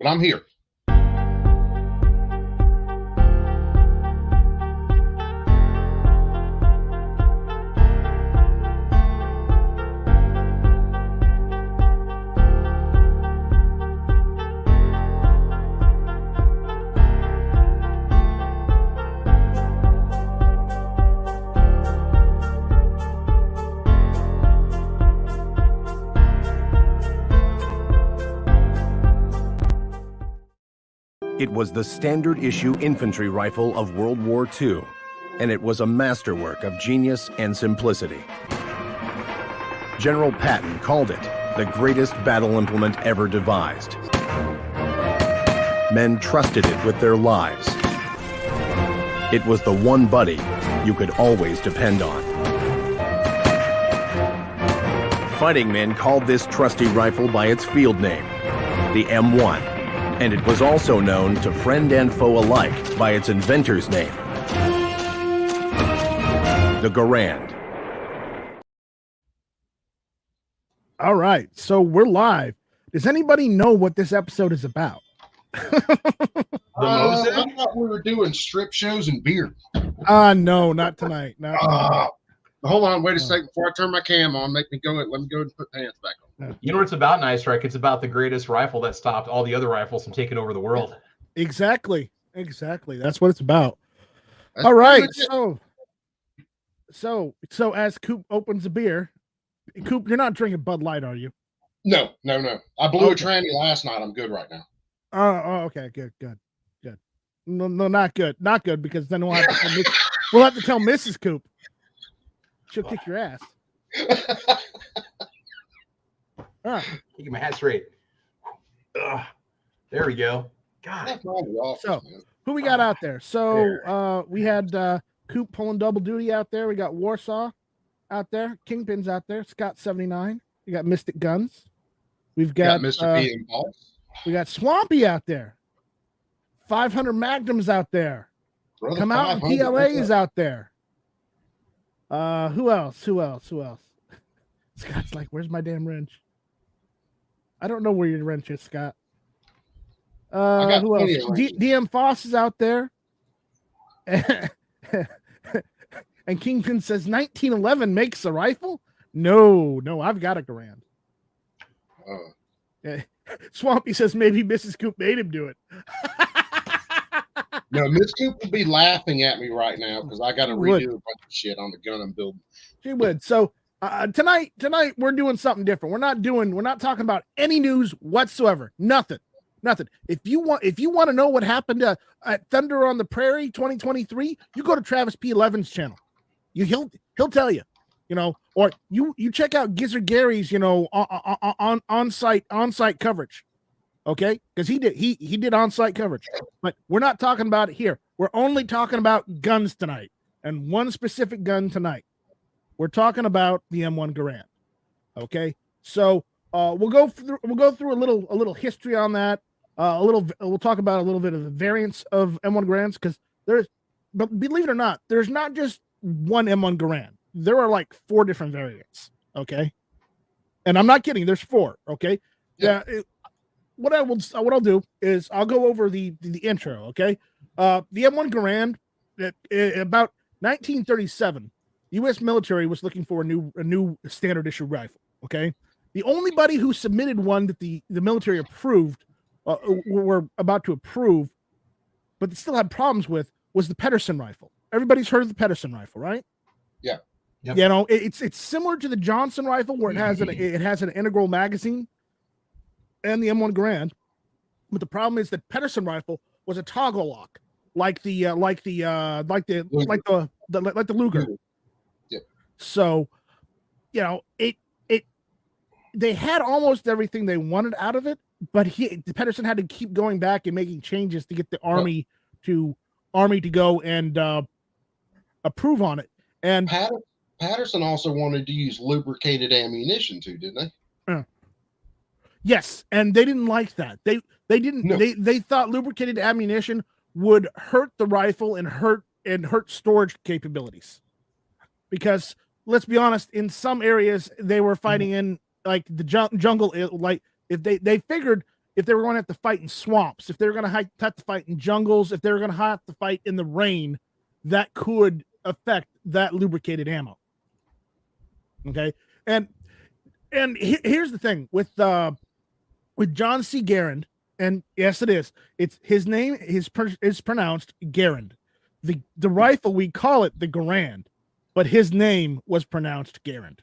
but I'm here. It was the standard issue infantry rifle of World War II, and it was a masterwork of genius and simplicity. General Patton called it the greatest battle implement ever devised. Men trusted it with their lives. It was the one buddy you could always depend on. Fighting men called this trusty rifle by its field name, the M1. And it was also known to friend and foe alike by its inventor's name, the Garand. All right, so we're live. Does anybody know what this episode is about? I thought we were doing strip shows and beer. No, not tonight. Not tonight. Hold on, wait a second before I turn my cam on. Let me go and put pants back on. You know what it's about, NightStryke? It's about the greatest rifle that stopped all the other rifles from taking over the world. Exactly. That's what it's about. All right, so as Coop opens a beer, Coop, you're not drinking Bud Light, are you? No. I blew a tranny last night. I'm good right now. Oh, okay, good. No, not good, because then we'll have to tell Mrs. Coop. She'll kick your ass. Keep my hat straight. There we go. God. So, who we got out there? So, we had Coop pulling double duty out there. We got Warsaw out there. Kingpin's out there. Scott 79. We got Mystic Guns. We've got Mr. P and Paul. We got Swampy out there. 500 Magnums out there. Brother, Come out and PLA's out there. Who else? Scott's like, where's my damn wrench? I don't know where your wrench is, Scott. Who else? DM Foss is out there. And Kingpin says 1911 makes a rifle? No, I've got a Garand. Swampy says maybe Mrs. Coop made him do it. No, Miss Coop would be laughing at me right now because I got to redo a bunch of shit on the gun I'm building. She would. So tonight we're doing something different. We're not talking about any news whatsoever. Nothing. If you want to know what happened at Thunder on the Prairie 2023, you go to Travis P11's channel. He'll tell you, or you check out Gizzard Gary's, on-site coverage. Okay, because he did on-site coverage, but we're not talking about it here. We're only talking about guns tonight, and one specific gun tonight. We're talking about the M1 Garand. Okay, so we'll go through a little history on that. We'll talk about a little bit of the variants of M1 Garands, because but believe it or not, there's not just one M1 Garand. There are like 4 different variants. Okay, and I'm not kidding. There's 4. Okay, yeah. What I'll do is I'll go over the intro. Okay, the M1 Garand, about 1937, the U.S. military was looking for a new standard issue rifle. Okay, the only body who submitted one that the military approved, were about to approve, but they still had problems with, was the Pedersen rifle. Everybody's heard of the Pedersen rifle, right? Yeah. Yep. It's similar to the Johnson rifle, where it has an integral magazine, and the M1 Garand, but the problem is that Pedersen rifle was a toggle lock, like the Luger. Yeah. So, they had almost everything they wanted out of it, but Pedersen had to keep going back and making changes to get the Army to go and approve on it. And Patterson also wanted to use lubricated ammunition too, didn't they? Yes, and they didn't like that. They didn't. No. They thought lubricated ammunition would hurt the rifle and hurt storage capabilities, because let's be honest, in some areas they were fighting in like the jungle. Like if they figured if they were going to have to fight in swamps, if they were going to have to fight in jungles, if they were going to have to fight in the rain, that could affect that lubricated ammo. Okay, and here's the thing with John C. Garand, and yes, it is. It's his name is pronounced Garand. The rifle, we call it the Garand, but his name was pronounced Garand.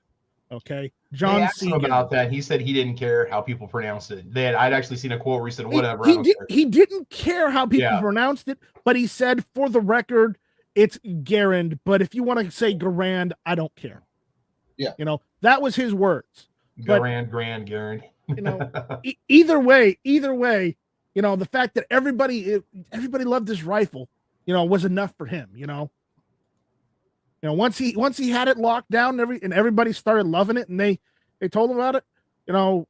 Okay, John C. about that. He said he didn't care how people pronounced it. I'd actually seen a quote where he said, "Whatever." He didn't care how people pronounced it, but he said, for the record, it's Garand. But if you want to say Garand, I don't care. Yeah, you know, that was his words. Garand. You know, either way, you know, the fact that everybody loved this rifle, you know, was enough for him. You know, once he had it locked down, and everybody started loving it, and they told him about it, you know,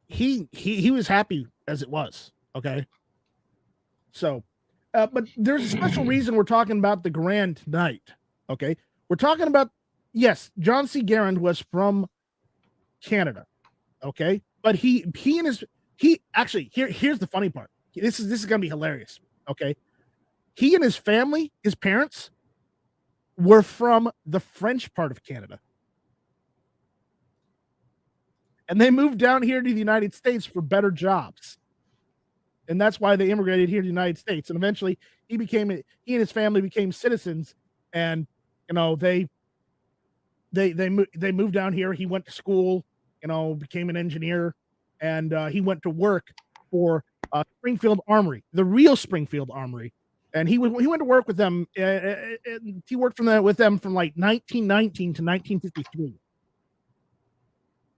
he was happy as it was. Okay, so, but there's a special reason we're talking about the Garand tonight. Okay, we're talking about, yes, John C. Garand was from Canada. Okay, but here's the funny part. This is gonna be hilarious. Okay, he and his family, his parents, were from the French part of Canada, and they moved down here to the United States for better jobs, and that's why they immigrated here to the United States. And eventually, he and his family became citizens, and you know they moved down here. He went to school, you know, became an engineer, and he went to work for Springfield Armory, the real Springfield Armory. And he went to work with them. He worked with them from like 1919 to 1953.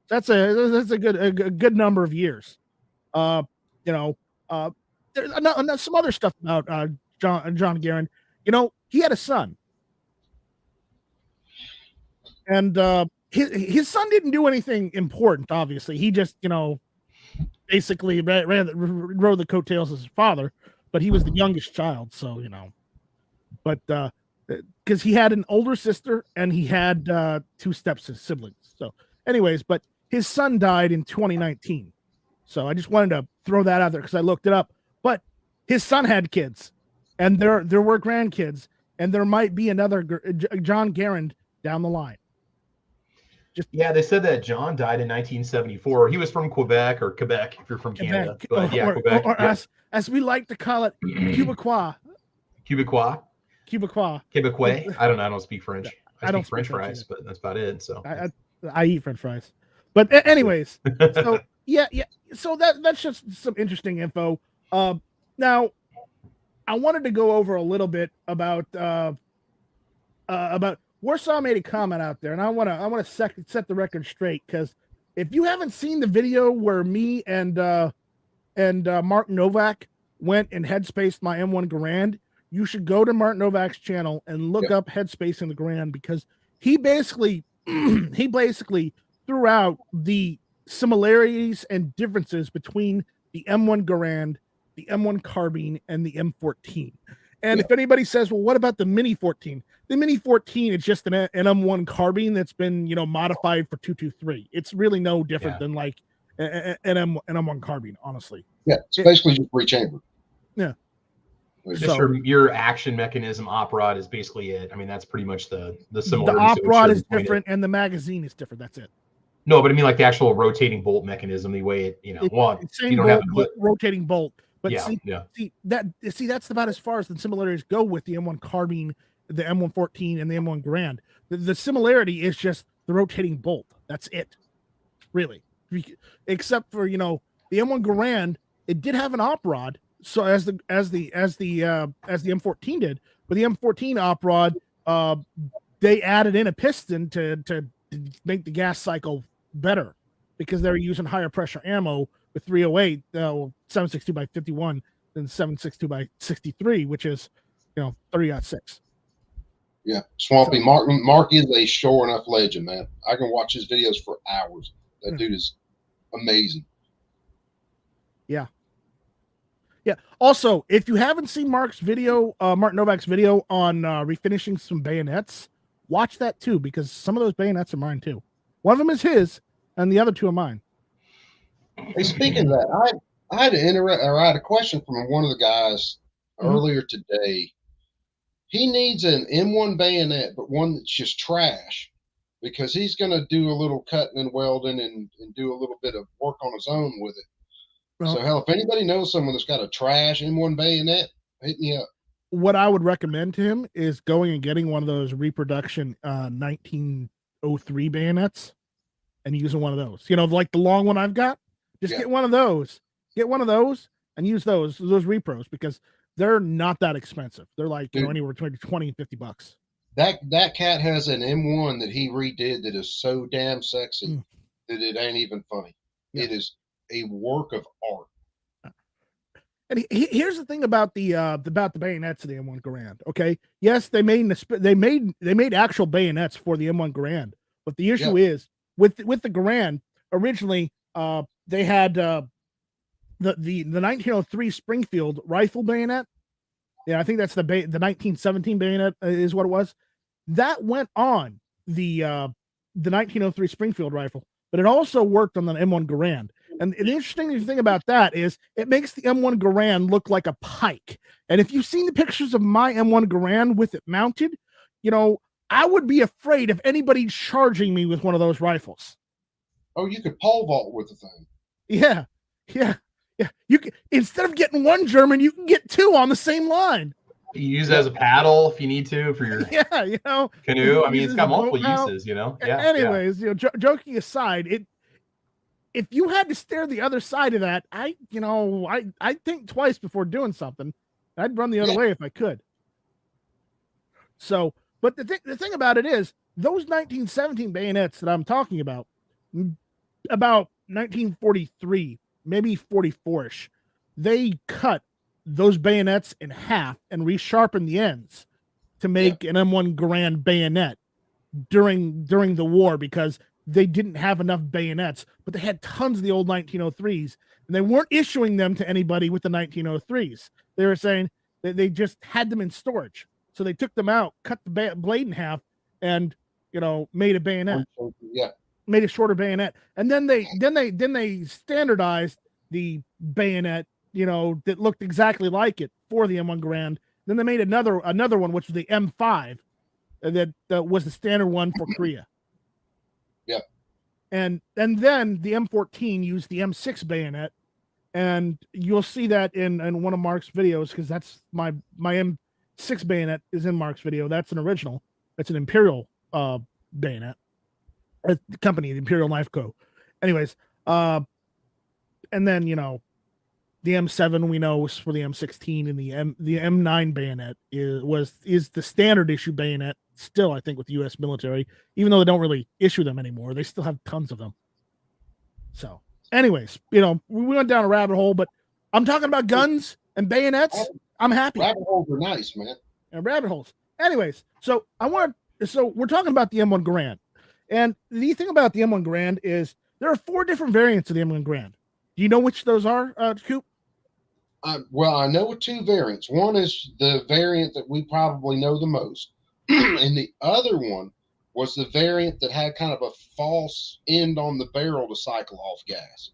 That's a good number of years. You know, there's some other stuff about John Garand. You know, he had a son, and his son didn't do anything important. Obviously, he just, you know, basically rode the coattails of his father. But he was the youngest child, so, you know. But because he had an older sister and he had two siblings. So, anyways, but his son died in 2019. So I just wanted to throw that out there because I looked it up. But his son had kids, and there were grandkids, and there might be another John Garand down the line. They said that John died in 1974. He was from Quebec if you're from Canada. But Quebec. Or as we like to call it, Quebecois. I don't know. I don't speak French. I speak French fries, but that's about it. So I eat French fries. But anyways, so yeah. So that's just some interesting info. Now I wanted to go over a little bit about Warsaw made a comment out there, and I want to set the record straight, because if you haven't seen the video where me and Mark Novak went and headspaced my M1 Garand, you should go to Mark Novak's channel and look up headspacing the Garand, because he basically threw out the similarities and differences between the M1 Garand, the M1 carbine, and the M14. And if anybody says, well, what about the Mini 14? The Mini 14 is just an M1 carbine that's been, you know, modified for 223. It's really no different than like an M1 carbine, honestly. Yeah, it's basically just rechambered. Yeah. Just your action mechanism op rod is basically it. I mean, that's pretty much the similar. The op rod is different, and the magazine is different. That's it. No, but I mean, like the actual rotating bolt mechanism, the way it, you know, you don't have rotating bolt. But see, that's about as far as the similarities go with the M1 carbine, the M114, and the M1 Garand. The similarity is just the rotating bolt. That's it, really. Except for, you know, the M1 Garand, it did have an op rod, so as the M14 did, but the M14 op rod, they added in a piston to make the gas cycle better, because they're using higher pressure ammo with 308, 762 by 51 than 762 by 63, which is, you know, 30-06. Yeah, Swampy. Mark is a sure enough legend, man. I can watch his videos for hours. That dude is amazing. Yeah. Also, if you haven't seen Mark Novak's video on refinishing some bayonets, watch that too, because some of those bayonets are mine too. One of them is his, and the other two are mine. Hey, speaking of that, I had a question from one of the guys earlier today. He needs an M1 bayonet, but one that's just trash, because he's going to do a little cutting and welding and do a little bit of work on his own with it. Well, so, hell, if anybody knows someone that's got a trash M1 bayonet, hit me up. What I would recommend to him is going and getting one of those reproduction 1903 bayonets and using one of those. You know, like the long one I've got. Just get one of those. Get one of those and use those repros, because they're not that expensive. They're like, you know, anywhere between 20 and 50 bucks. That cat has an M1 that he redid that is so damn sexy that it ain't even funny. Yeah. It is a work of art. And here's the thing about the bayonets of the M1 Garand. Okay, yes, they made actual bayonets for the M1 Garand, but the issue is with the Garand originally, they had the 1903 Springfield rifle bayonet. Yeah, I think that's the 1917 bayonet is what it was. That went on the 1903 Springfield rifle, but it also worked on the M1 Garand. And the interesting thing about that is it makes the M1 Garand look like a pike. And if you've seen the pictures of my M1 Garand with it mounted, you know, I would be afraid of anybody charging me with one of those rifles. Oh, you could pole vault with the thing. Yeah. You can, instead of getting one German, you can get two on the same line. You use it as a paddle if you need to for your canoe. I mean, it's got multiple uses, you know. Yeah. Anyways, you know, joking aside, if you had to stare the other side of that, I'd think twice before doing something. I'd run the other way if I could. So, but the thing about it is, those 1917 bayonets that I'm talking about 1943, maybe 44ish, they cut those bayonets in half and resharpened the ends to make an M1 Garand bayonet during the war, because they didn't have enough bayonets, but they had tons of the old 1903s, and they weren't issuing them to anybody with the 1903s. They were saying that they just had them in storage. So they took them out, cut the blade in half, and, you know, made a bayonet. Yeah. Made a shorter bayonet. And then they standardized the bayonet, you know, that looked exactly like it for the M1 Garand. Then they made another one, which was the M5, that was the standard one for Korea. Yeah. And then the M14 used the M6 bayonet, and you'll see that in one of Mark's videos, because that's my M6 bayonet is in Mark's video. That's an original. It's an Imperial bayonet. The company, the Imperial Knife Co. Anyways, and then, you know, the M7 we know was for the M16, and the M9 bayonet is the standard issue bayonet still, I think, with the U.S. military, even though they don't really issue them anymore. They still have tons of them. So, anyways, you know, we went down a rabbit hole, but I'm talking about guns and bayonets. I'm happy. Rabbit holes are nice, man. And rabbit holes. Anyways, so we're talking about the M1 Garand. And the thing about the M1 Garand is there are 4 different variants of the M1 Garand. Do you know which those are, Coop? Well, I know 2 variants. One is the variant that we probably know the most, and the other one was the variant that had kind of a false end on the barrel to cycle off gas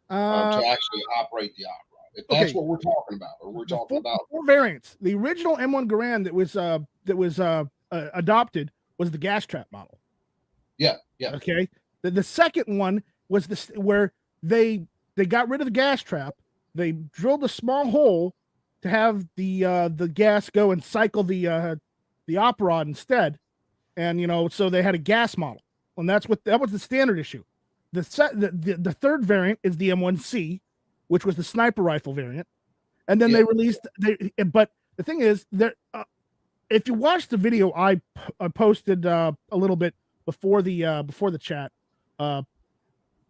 to actually operate the op rod. If that's what we're talking about, or we're talking about 4 variants. The original M1 Garand that was adopted was the gas trap model. Yeah. Okay. The second one was where they got rid of the gas trap. They drilled a small hole to have the gas go and cycle the op rod instead, and, you know, so they had a gas model, and that was the standard issue. The third variant is the M1C, which was the sniper rifle variant, and then they released. But the thing is that if you watch the video I posted a little bit before the chat,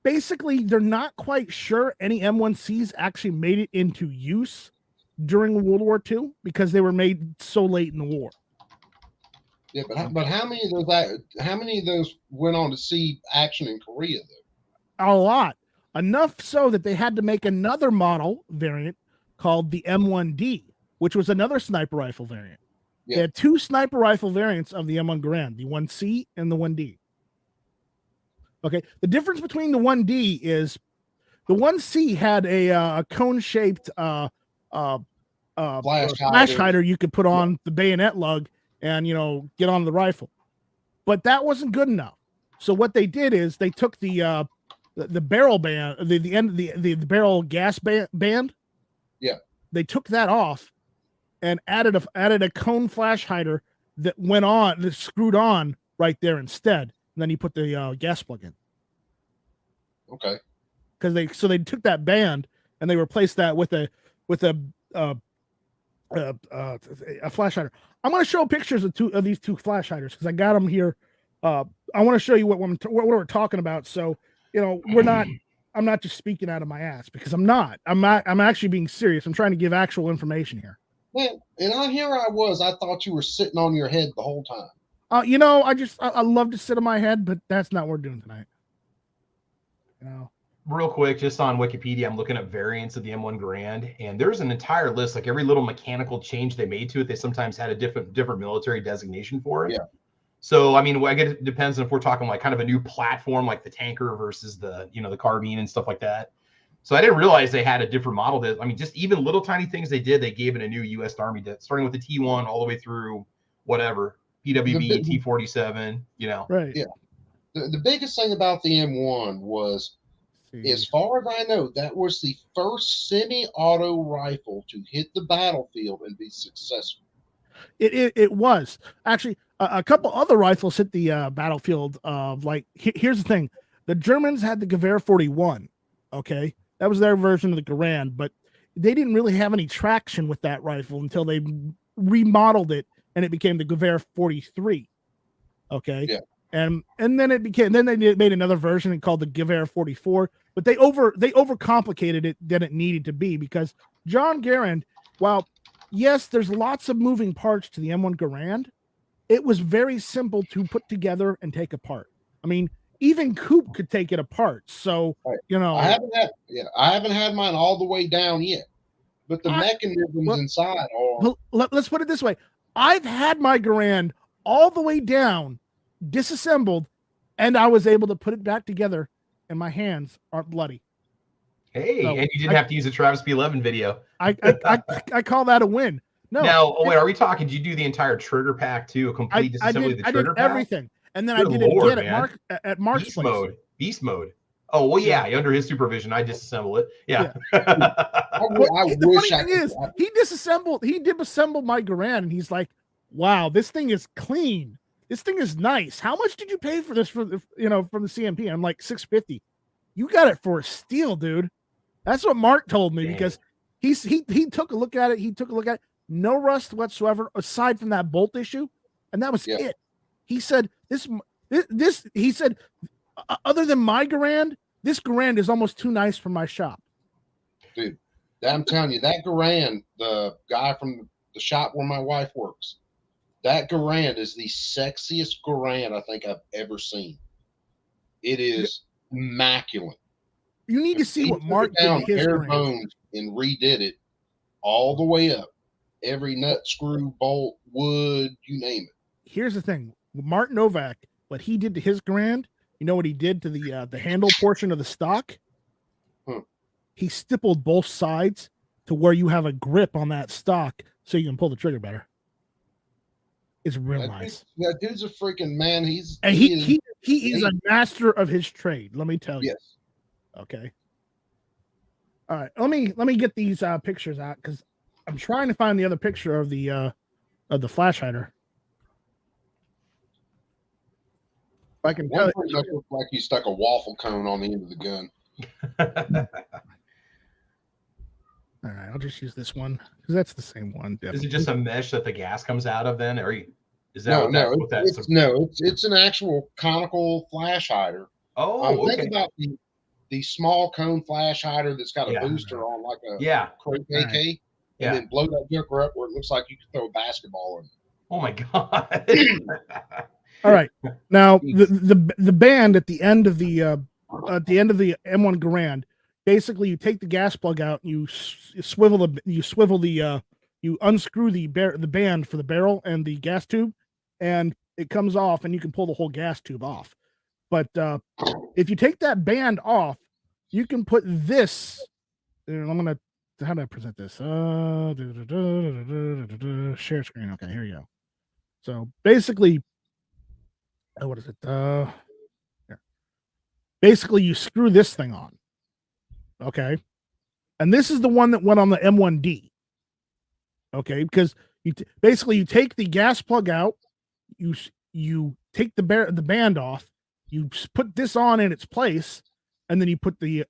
basically they're not quite sure any M1Cs actually made it into use during World War II because they were made so late in the war. Yeah, but how many of those went on to see action in Korea though? A lot. Enough so that they had to make another model variant called the M1D, which was another sniper rifle variant. Yeah. They had 2 sniper rifle variants of the M1 Garand, the 1C and the 1D. Okay. The difference between the 1D is The 1C had a cone-shaped flash hider you could put on the bayonet lug and get on the rifle, but that wasn't good enough. So what they did is they took the barrel band, the end of the barrel gas band. Yeah, they took that off and added a cone flash hider that went on, that screwed on right there instead. And then you put the gas plug in. Okay. Because they took that band and they replaced that with a flash hider. I'm going to show pictures of these two flash hiders because I got them here. I want to show you what we're talking about. So I'm not just speaking out of my ass, because I'm not. I'm actually being serious. I'm trying to give actual information here. Man, and I thought you were sitting on your head the whole time. I love to sit on my head, but that's not what we're doing tonight. Real quick, just on Wikipedia, I'm looking at variants of the M1 Garand, and there's an entire list. Like every little mechanical change they made to it, they sometimes had a different military designation for it. Yeah. So I mean, I guess it depends if we're talking like kind of a new platform, like the tanker versus the the carbine and stuff like that. So I didn't realize they had a different model. That, I mean, just even little tiny things they did, they gave it a new U.S. Army, starting with the T1 all the way through whatever PWB, T47. Right. Yeah. The biggest thing about the M1 was, as far as I know, that was the first semi-auto rifle to hit the battlefield and be successful. It was actually a couple other rifles hit the battlefield. Here's the thing: the Germans had the Gewehr 41. Okay, that was their version of the Garand, but they didn't really have any traction with that rifle until they remodeled it and it became the Gewehr 43. Okay. Yeah. And then they made another version called the Gewehr 44, but they overcomplicated it than it needed to be, because John Garand, while yes, there's lots of moving parts to the M1 Garand, it was very simple to put together and take apart. I mean, even Coop could take it apart. So, right. I haven't had mine all the way down yet, but the mechanisms inside are. Well, let's put it this way: I've had my Garand all the way down, disassembled, and I was able to put it back together, and my hands aren't bloody. Hey, so and you didn't have to use a Travis P11 video. I call that a win. No. Now, wait, are we talking? Did you do the entire trigger pack too? A complete disassembly of the trigger pack? I did everything, and then I did it again at Marksmanship. Beast mode. Oh well, yeah. Under his supervision, I disassemble it. Yeah. The funny thing is, he disassembled my Garand, and he's like, "Wow, this thing is clean. This thing is nice. How much did you pay for this from the CMP?" I'm like, $650. You got it for a steal, dude. That's what Mark told me. Dang. Because he took a look at it. He took a look at it. No rust whatsoever, aside from that bolt issue, and that was it. He said this. He said, other than my Garand, this Garand is almost too nice for my shop. Dude, I'm telling you, that Garand, the guy from the shop where my wife works, that Garand is the sexiest Garand I think I've ever seen. It is immaculate. You need to see what Mark did to his bare bones and redid it all the way up. Every nut, screw, bolt, wood, you name it. Here's the thing. Mark Novak, what he did to his Garand, you know what he did to the handle portion of the stock? He stippled both sides to where you have a grip on that stock so you can pull the trigger better. It's real nice. That dude's a freaking man. He is a master of his trade. Let me tell you. Yes. Okay. All right. Let me get these pictures out, because I'm trying to find the other picture of the flash hider. I can tell it looks like you stuck a waffle cone on the end of the gun. All right, I'll just use this one because that's the same one. Definitely. Is it just a mesh that the gas comes out of then, or is that it's an actual conical flash hider. Oh, think about the small cone flash hider that's got a booster on, like a Crate AK, right. And then blow that joker up where it looks like you could throw a basketball in. Oh my god! All right, now the band at the end of the M1 Garand. Basically, you take the gas plug out, you unscrew the band for the barrel and the gas tube, and it comes off, and you can pull the whole gas tube off. But if you take that band off, you can put this. And I'm gonna. How do I present this? Share screen. Okay, here you go. So basically, what is it? Here. Basically, you screw this thing on. Okay, and this is the one that went on the M1D. Okay, because basically you take the gas plug out, you take the band off, you put this on in its place, and then you put the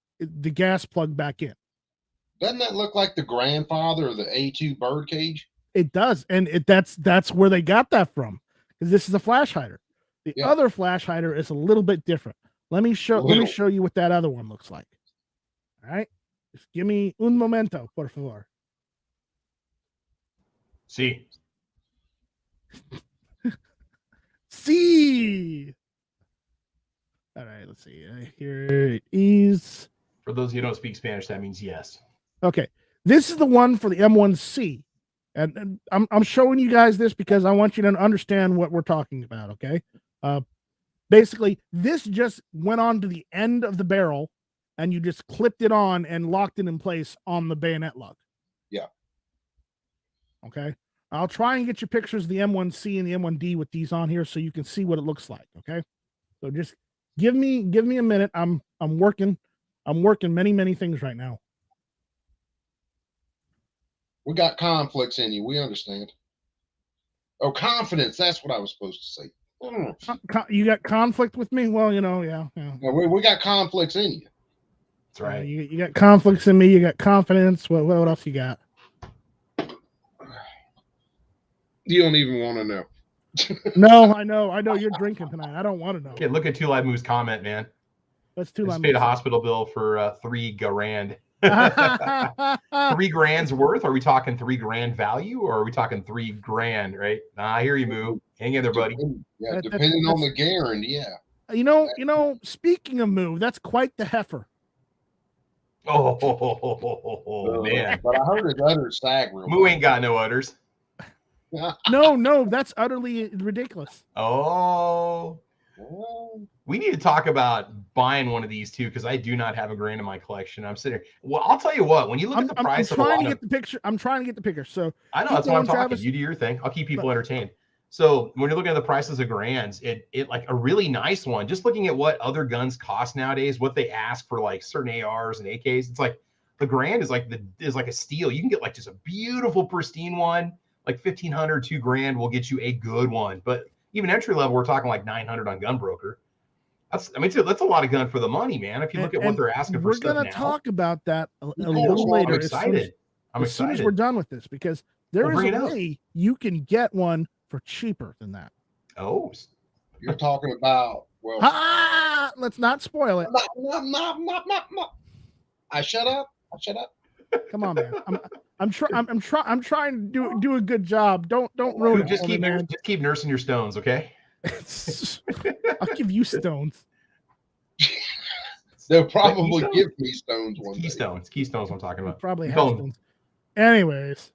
gas plug back in. Doesn't that look like the grandfather of the A2 birdcage? It does, and that's where they got that from, because this is a flash hider. The other flash hider is a little bit different. Let me show you what that other one looks like. All right, just give me un momento, por favor. See. See. All right, let's see. Here it is. For those who don't speak Spanish, that means yes. Okay, this is the one for the M1C, and I'm showing you guys this because I want you to understand what we're talking about. Okay, basically, this just went on to the end of the barrel, and you just clipped it on and locked it in place on the bayonet lug. Yeah. Okay. I'll try and get you pictures of the M1C and the M1D with these on here so you can see what it looks like. Okay. So just give me a minute. I'm working many things right now. We got conflicts in you. We understand. Oh, confidence. That's what I was supposed to say. You got conflict with me? Well, yeah. We got conflicts in you. That's right. You got conflicts in me. You got confidence. What else you got? You don't even want to know. No, I know you're drinking tonight. I don't want to know. Okay, look at Two Live Moo's comment, man. That's Two Live. Paid a hospital bill for $3 grand. $3 worth? Are we talking $3 value, or are we talking $3 right? I hear you, Moo. Hang in there, buddy. Yeah, depending on the Garand, yeah. Speaking of Moo, that's quite the heifer. Oh man! But I heard his udders sag real. Moo ain't got no udders. No, that's utterly ridiculous. Oh, we need to talk about buying one of these too, because I do not have $1 grand in my collection. I'm sitting here. Well, I'll tell you what. When you look at the price, I'm trying to get the picture. So I know that's what I'm talking. Travis. You do your thing. I'll keep people entertained. So when you're looking at the prices of grands, it like a really nice one. Just looking at what other guns cost nowadays, what they ask for like certain ARs and AKs, it's like the Garand is like a steal. You can get like just a beautiful pristine one. Like $1,500, $2,000 will get you a good one. But even entry level, we're talking like $900 on Gunbroker. That's a lot of gun for the money, man. If you look at what they're asking for, we're gonna talk about that a little later. I'm excited. As soon as we're done with this, because there is a way you can get one for cheaper than that. Oh, you're talking about let's not spoil it. I shut up. Come on, man. I'm trying to do a good job. Don't ruin it. Just keep nursing your stones, okay? I'll give you stones. They'll probably give me stones one day. Keystones I'm talking about. Probably have stones. Anyways.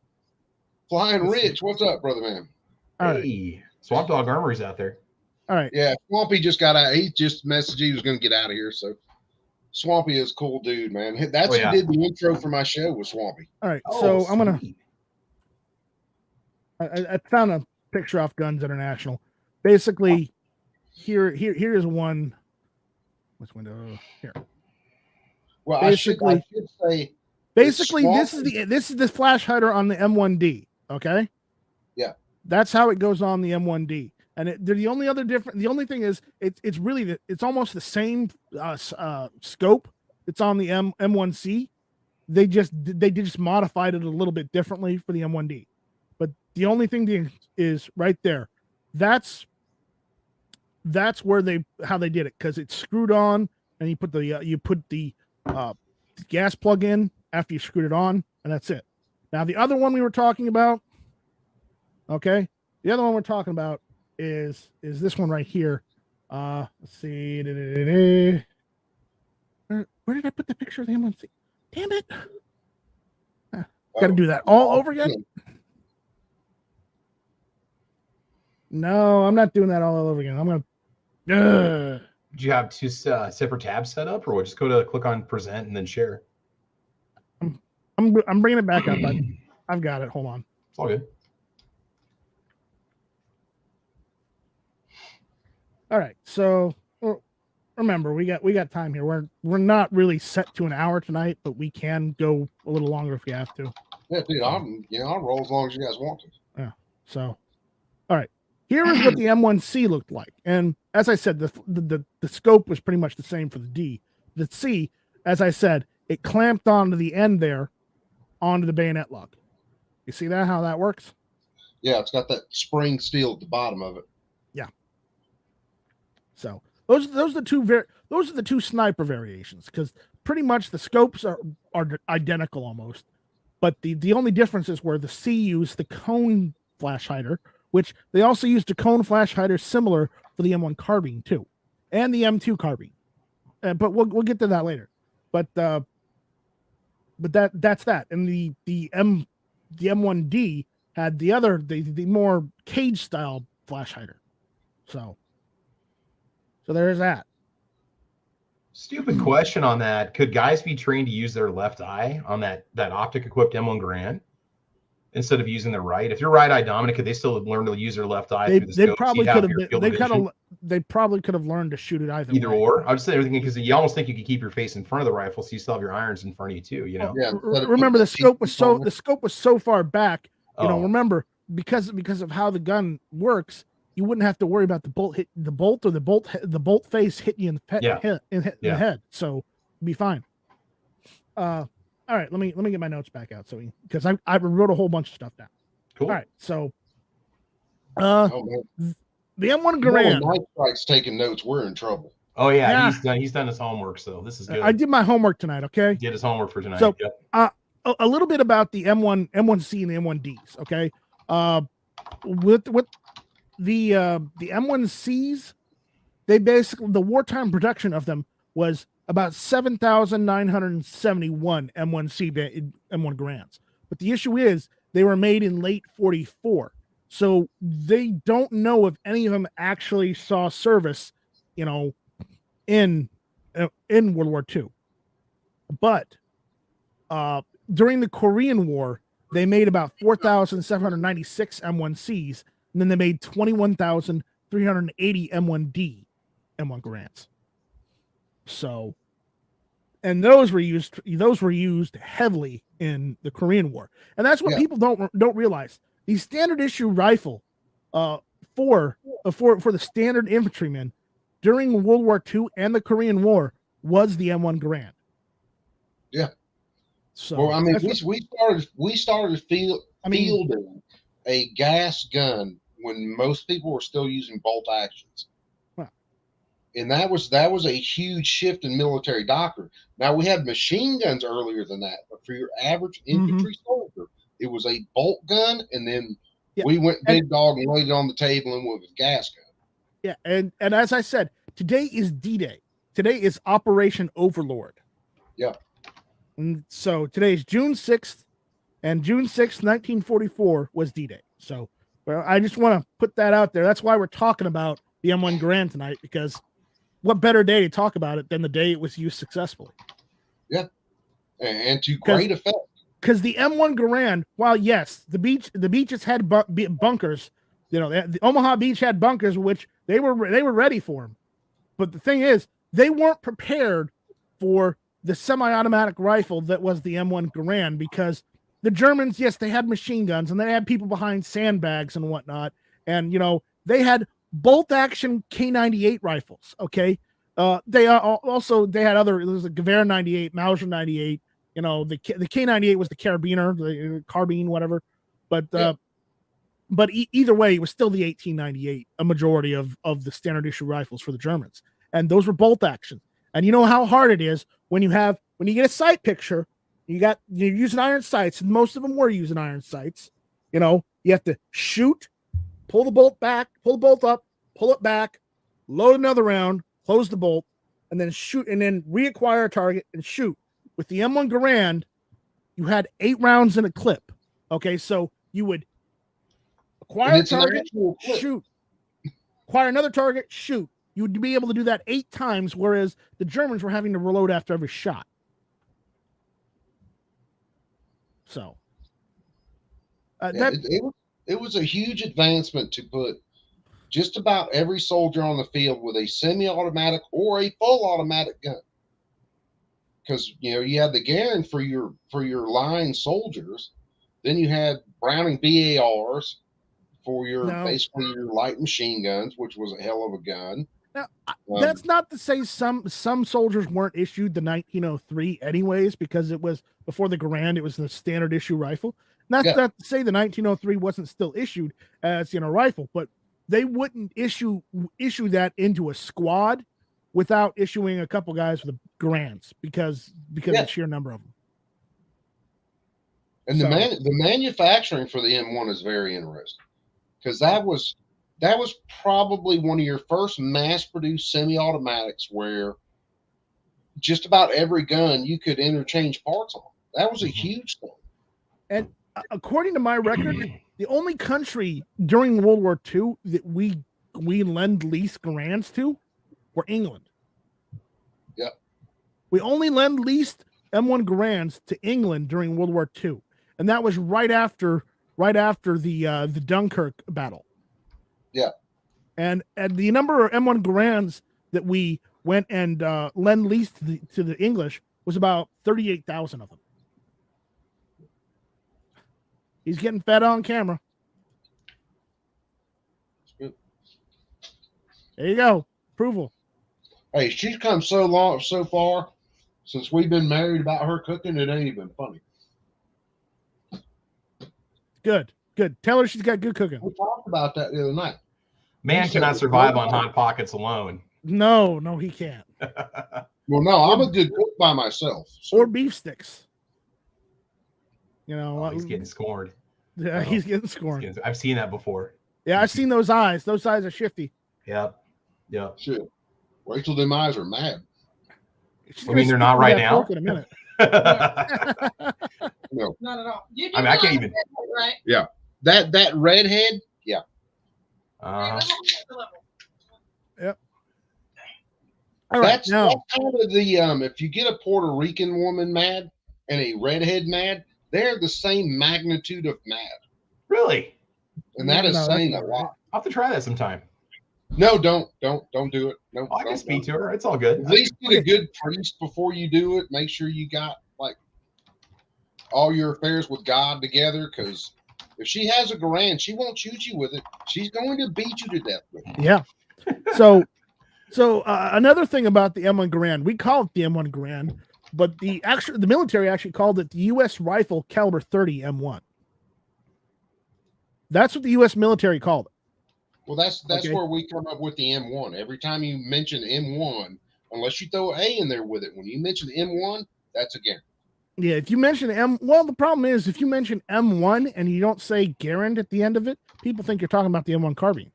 Flying Rich, what's up, brother man? All hey, right. Swamp Dog Armory's out there. All right. Yeah, Swampy just got out. He just messaged he was going to get out of here, so Swampy is a cool dude, man. That's who did the intro for my show was Swampy. All right, so I'm gonna. I found a picture off Guns International. Basically, here is one. Which window? Here. Well, basically, I should say. Basically, this is the flash hider on the M1D. Okay. Yeah. That's how it goes on the M1D. And the only thing is it's almost the same scope. It's on the M1C. They just modified it a little bit differently for the M1D. But the only thing is right there. That's where how they did it, because it's screwed on, and you put the gas plug in after you screwed it on, and that's it. Now the other one we were talking about, okay, the other one we're talking about is this one right here. Let's see. Where did I put the picture of the M1C? Damn it! Got to do that all over again. No, I'm not doing that all over again. I'm gonna. Do you have two separate tabs set up, or we'll just go to click on present and then share? I'm bringing it back up. I've got it. Hold on. It's all good. All right. So remember, we got time here. We're not really set to an hour tonight, but we can go a little longer if we have to. Yeah, dude, I'll roll as long as you guys want to. Yeah. So, all right. Here is what the M1C looked like, and as I said, the scope was pretty much the same for the D. The C, as I said, it clamped onto the end there, onto the bayonet lug. You see that how that works? Yeah, it's got that spring steel at the bottom of it. Yeah. So those are the two sniper variations, because pretty much the scopes are identical almost, but the only differences were the C used the cone flash hider, which they also used a cone flash hider similar for the M1 carbine too, and the M2 carbine. But we'll get to that later. But that's that. And the M1D had the more cage style flash hider. So there's that. Stupid question on that. Could guys be trained to use their left eye on that optic equipped M1 Garand instead of using their right? If you're right-eye dominant, could they still learn to use their left eye through the scope? They probably could have learned to shoot it either way. Or. I would say everything, because you almost think you could keep your face in front of the rifle, so you still have your irons in front of you too. You know. Yeah. Remember, the scope was so far back. You know, remember, because of how the gun works, you wouldn't have to worry about the bolt face hitting you in the head. So be fine. All right, let me get my notes back out because I wrote a whole bunch of stuff down. Cool. All right, so the M1 Garand. NightStrike's taking notes. We're in trouble. Oh yeah, he's done his homework, so this is good. I did my homework tonight. Okay, did his homework for tonight. So a little bit about the M1C and the M1Ds. Okay, with the M1Cs, they basically, the wartime production of them was about 7,971 M1 Garands. But the issue is they were made in late 44. So they don't know if any of them actually saw service, you know, in World War II. But during the Korean War, they made about 4,796 M1Cs, and then they made 21,380 M1D M1 Garands. So, and those were used heavily in the Korean War, and that's what people don't realize. The standard issue rifle, for the standard infantryman during World War II and the Korean War was the M1 Garand. Yeah. So, well, I mean, we started fielding a gas gun when most people were still using bolt actions. And that was a huge shift in military doctrine. Now, we had machine guns earlier than that, but for your average infantry soldier, it was a bolt gun, and then we went big dog and laid it on the table and went with gas gun. Yeah, and as I said, today is D-Day. Today is Operation Overlord. Yeah. And so today is June 6th, and June 6th, 1944 was D-Day. So I just want to put that out there. That's why we're talking about the M1 Garand tonight, because what better day to talk about it than the day it was used successfully? Yeah, and to great effect. Because the M1 Garand, while yes, the beaches had bunkers, you know, the Omaha Beach had bunkers, which they were ready for them. But the thing is, they weren't prepared for the semi-automatic rifle that was the M1 Garand, because the Germans, yes, they had machine guns and they had people behind sandbags and whatnot, and you know they had bolt action K98 rifles. Okay, they had other. There was a Gewehr 98, Mauser 98. You know, the K98 was the carabiner, the carbine, whatever. But either way, it was still the 1898, a majority of the standard issue rifles for the Germans, and those were bolt action. And you know how hard it is when you get a sight picture, you're using iron sights, and most of them were using iron sights. You know, you have to shoot, pull the bolt back, pull the bolt up, pull it back, load another round, close the bolt, and then shoot, and then reacquire a target and shoot. With the M1 Garand, you had 8 rounds in a clip. Okay, so you would acquire a target, shoot, acquire another target, shoot, You would be able to do that 8 times, whereas the Germans were having to reload after every shot. So it was a huge advancement to put just about every soldier on the field with a semi-automatic or a full automatic gun. Because you had the Garand for your line soldiers, then you had Browning BARs for basically your light machine guns, which was a hell of a gun. Now, that's not to say some soldiers weren't issued the 1903 anyways, because it was before the Garand, it was the standard issue rifle. Not to say the 1903 wasn't still issued as rifle, but they wouldn't issue that into a squad without issuing a couple guys with the Garands because of the sheer number of them. And the manufacturing for the M1 is very interesting, because that was probably one of your first mass-produced semi-automatics where just about every gun you could interchange parts on. That was a huge thing. And according to my record, the only country during World War II that we lend-lease Garands to were England. Yep. We only lend-leased M1 Garands to England during World War II, and that was right after the Dunkirk battle. Yeah. And the number of M1 Garands that we went and lend-leased to the English was about 38,000 of them. He's getting fed on camera. There you go. Approval. Hey, she's come so far since we've been married about her cooking. It ain't even funny. Good. Tell her she's got good cooking. We talked about that the other night. Man cannot survive on Hot Pockets alone. No, he can't. Well, no, I'm a good cook by myself. So. Or beef sticks. He's getting scored. Yeah, he's getting scored. I've seen that before. Yeah, I've seen those eyes. Those eyes are shifty. Yep. Shit. Wait till them eyes are mad. I mean, they're not right now. In a minute. No, not at all. You do I can't even. Right? Yeah, that redhead. Yeah. Yep. All right. That's kind of the if you get a Puerto Rican woman mad and a redhead mad, they're the same magnitude of mad. Really? And that is saying a lot. I'll have to try that sometime. No, don't do it. No, I can speak to her. It's all good. At least get a good priest before you do it. Make sure you got all your affairs with God together, because if she has a Garand, she won't shoot you with it. She's going to beat you to death with it. Yeah. So another thing about the M1 Garand, we call it the M1 Garand, but the military actually called it the U.S. Rifle Caliber 30 M1. That's what the U.S. military called it. Well, that's where we come up with the M1. Every time you mention M1, unless you throw A in there with it, when you mention M1, that's a Garand. Yeah, if you mention the problem is if you mention M1 and you don't say Garand at the end of it, people think you're talking about the M1 carbine.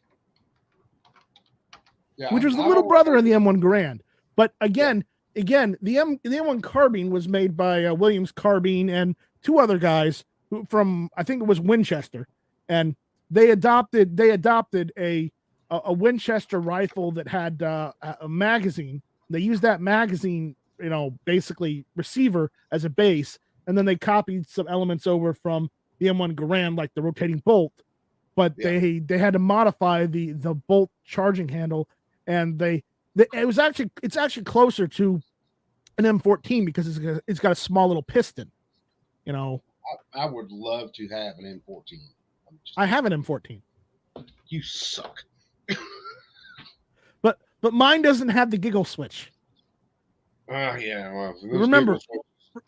Yeah, which was the little brother of the M1 Garand. But again, the M1 carbine was made by Williams Carbine and two other guys from, I think it was Winchester, and they adopted a Winchester rifle that had a magazine. They used that magazine, basically receiver as a base, and then they copied some elements over from the M1 Garand, like the rotating bolt, but they had to modify the bolt charging handle, and it's actually closer to an M14 because it's got a small little piston. I would love to have an M14. I have an M14. You suck. but mine doesn't have the giggle switch. Yeah. Well,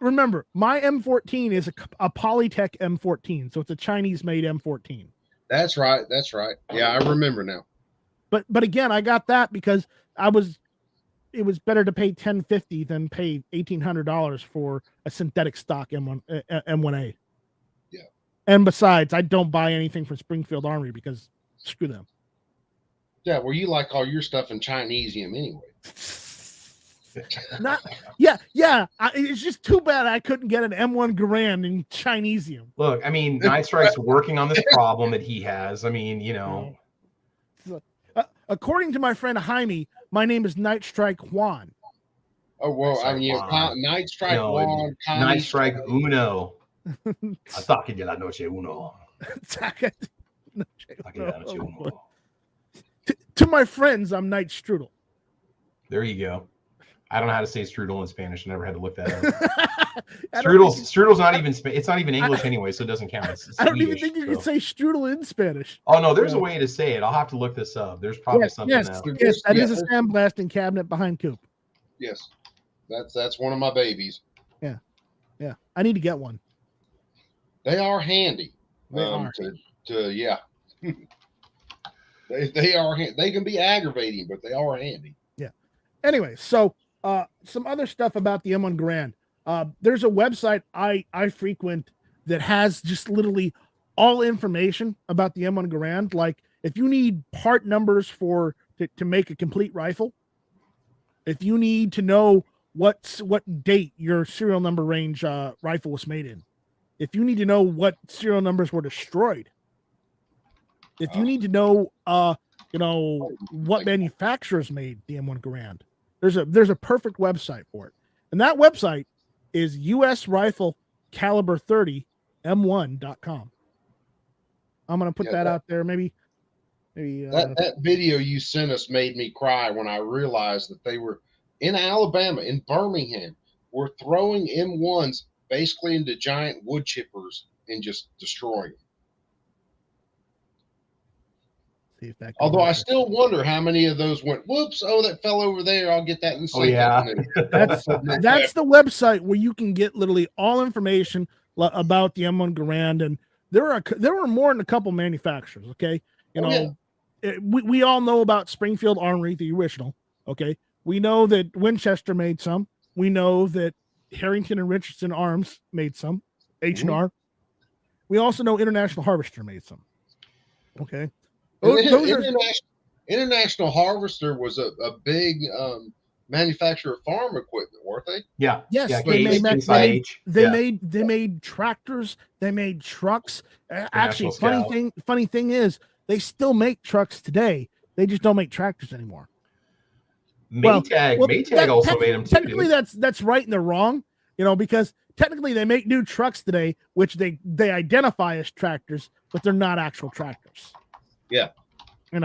remember, my M14 is a Polytech M14, so it's a Chinese-made M14. That's right. Yeah, I remember now. But again, I got that because it was better to pay $1,050 than pay $1,800 for a synthetic stock M1A. Yeah. And besides, I don't buy anything from Springfield Armory because screw them. Yeah, well, you like all your stuff in Chinesium anyway. It's just too bad I couldn't get an M1 Garand in Chinesium. Look, I mean, NightStrike's working on this problem that he has. I mean, according to my friend Jaime, my name is NightStryke Juan. Oh well, I mean, NightStryke No, Juan, NightStryke Uno. Ataque de la noche uno. Ataque de la noche uno. To my friends, I'm Night Strudel. There you go. I don't know how to say strudel in Spanish. I never had to look that up. Strudel's not even it's not even English anyway, so it doesn't count. It's I don't even think you can say strudel in Spanish. Oh no, there's a way to say it. I'll have to look this up. There's probably something else. Yes, that is a sandblasting cabinet behind Coop. Yes, that's one of my babies. Yeah. I need to get one. They are handy. They are. Yeah. They are. They can be aggravating, but they are handy. Yeah. Anyway, so some other stuff about the M1 Garand. There's a website I frequent that has just literally all information about the M1 Garand. Like if you need part numbers to make a complete rifle, if you need to know what date your serial number range rifle was made in, if you need to know what serial numbers were destroyed, if you need to know what manufacturers made the M1 Garand, there's a perfect website for it. And that website is US Rifle Caliber 30 M1.com. I'm going to put that out there. Maybe that video you sent us made me cry when I realized that they were in Alabama, in Birmingham, were throwing M1s basically into giant wood chippers and just destroying them. See if that Although I still wonder how many of those went, whoops, oh, that fell over there. I'll get that in a second. That's the website where you can get literally all information about the M1 Garand. And there were more than a couple manufacturers, okay? We all know about Springfield Armory, the original, okay? We know that Winchester made some. We know that Harrington and Richardson Arms made some, H&R. We also know International Harvester made some, okay? International Harvester was a big manufacturer of farm equipment, weren't they? Yeah. Yes, yeah, they made tractors, they made trucks. Actually, funny thing is, they still make trucks today. They just don't make tractors anymore. Maytag also made them too. Technically, that's right and they're wrong, because technically they make new trucks today, which they identify as tractors, but they're not actual tractors. Yeah. I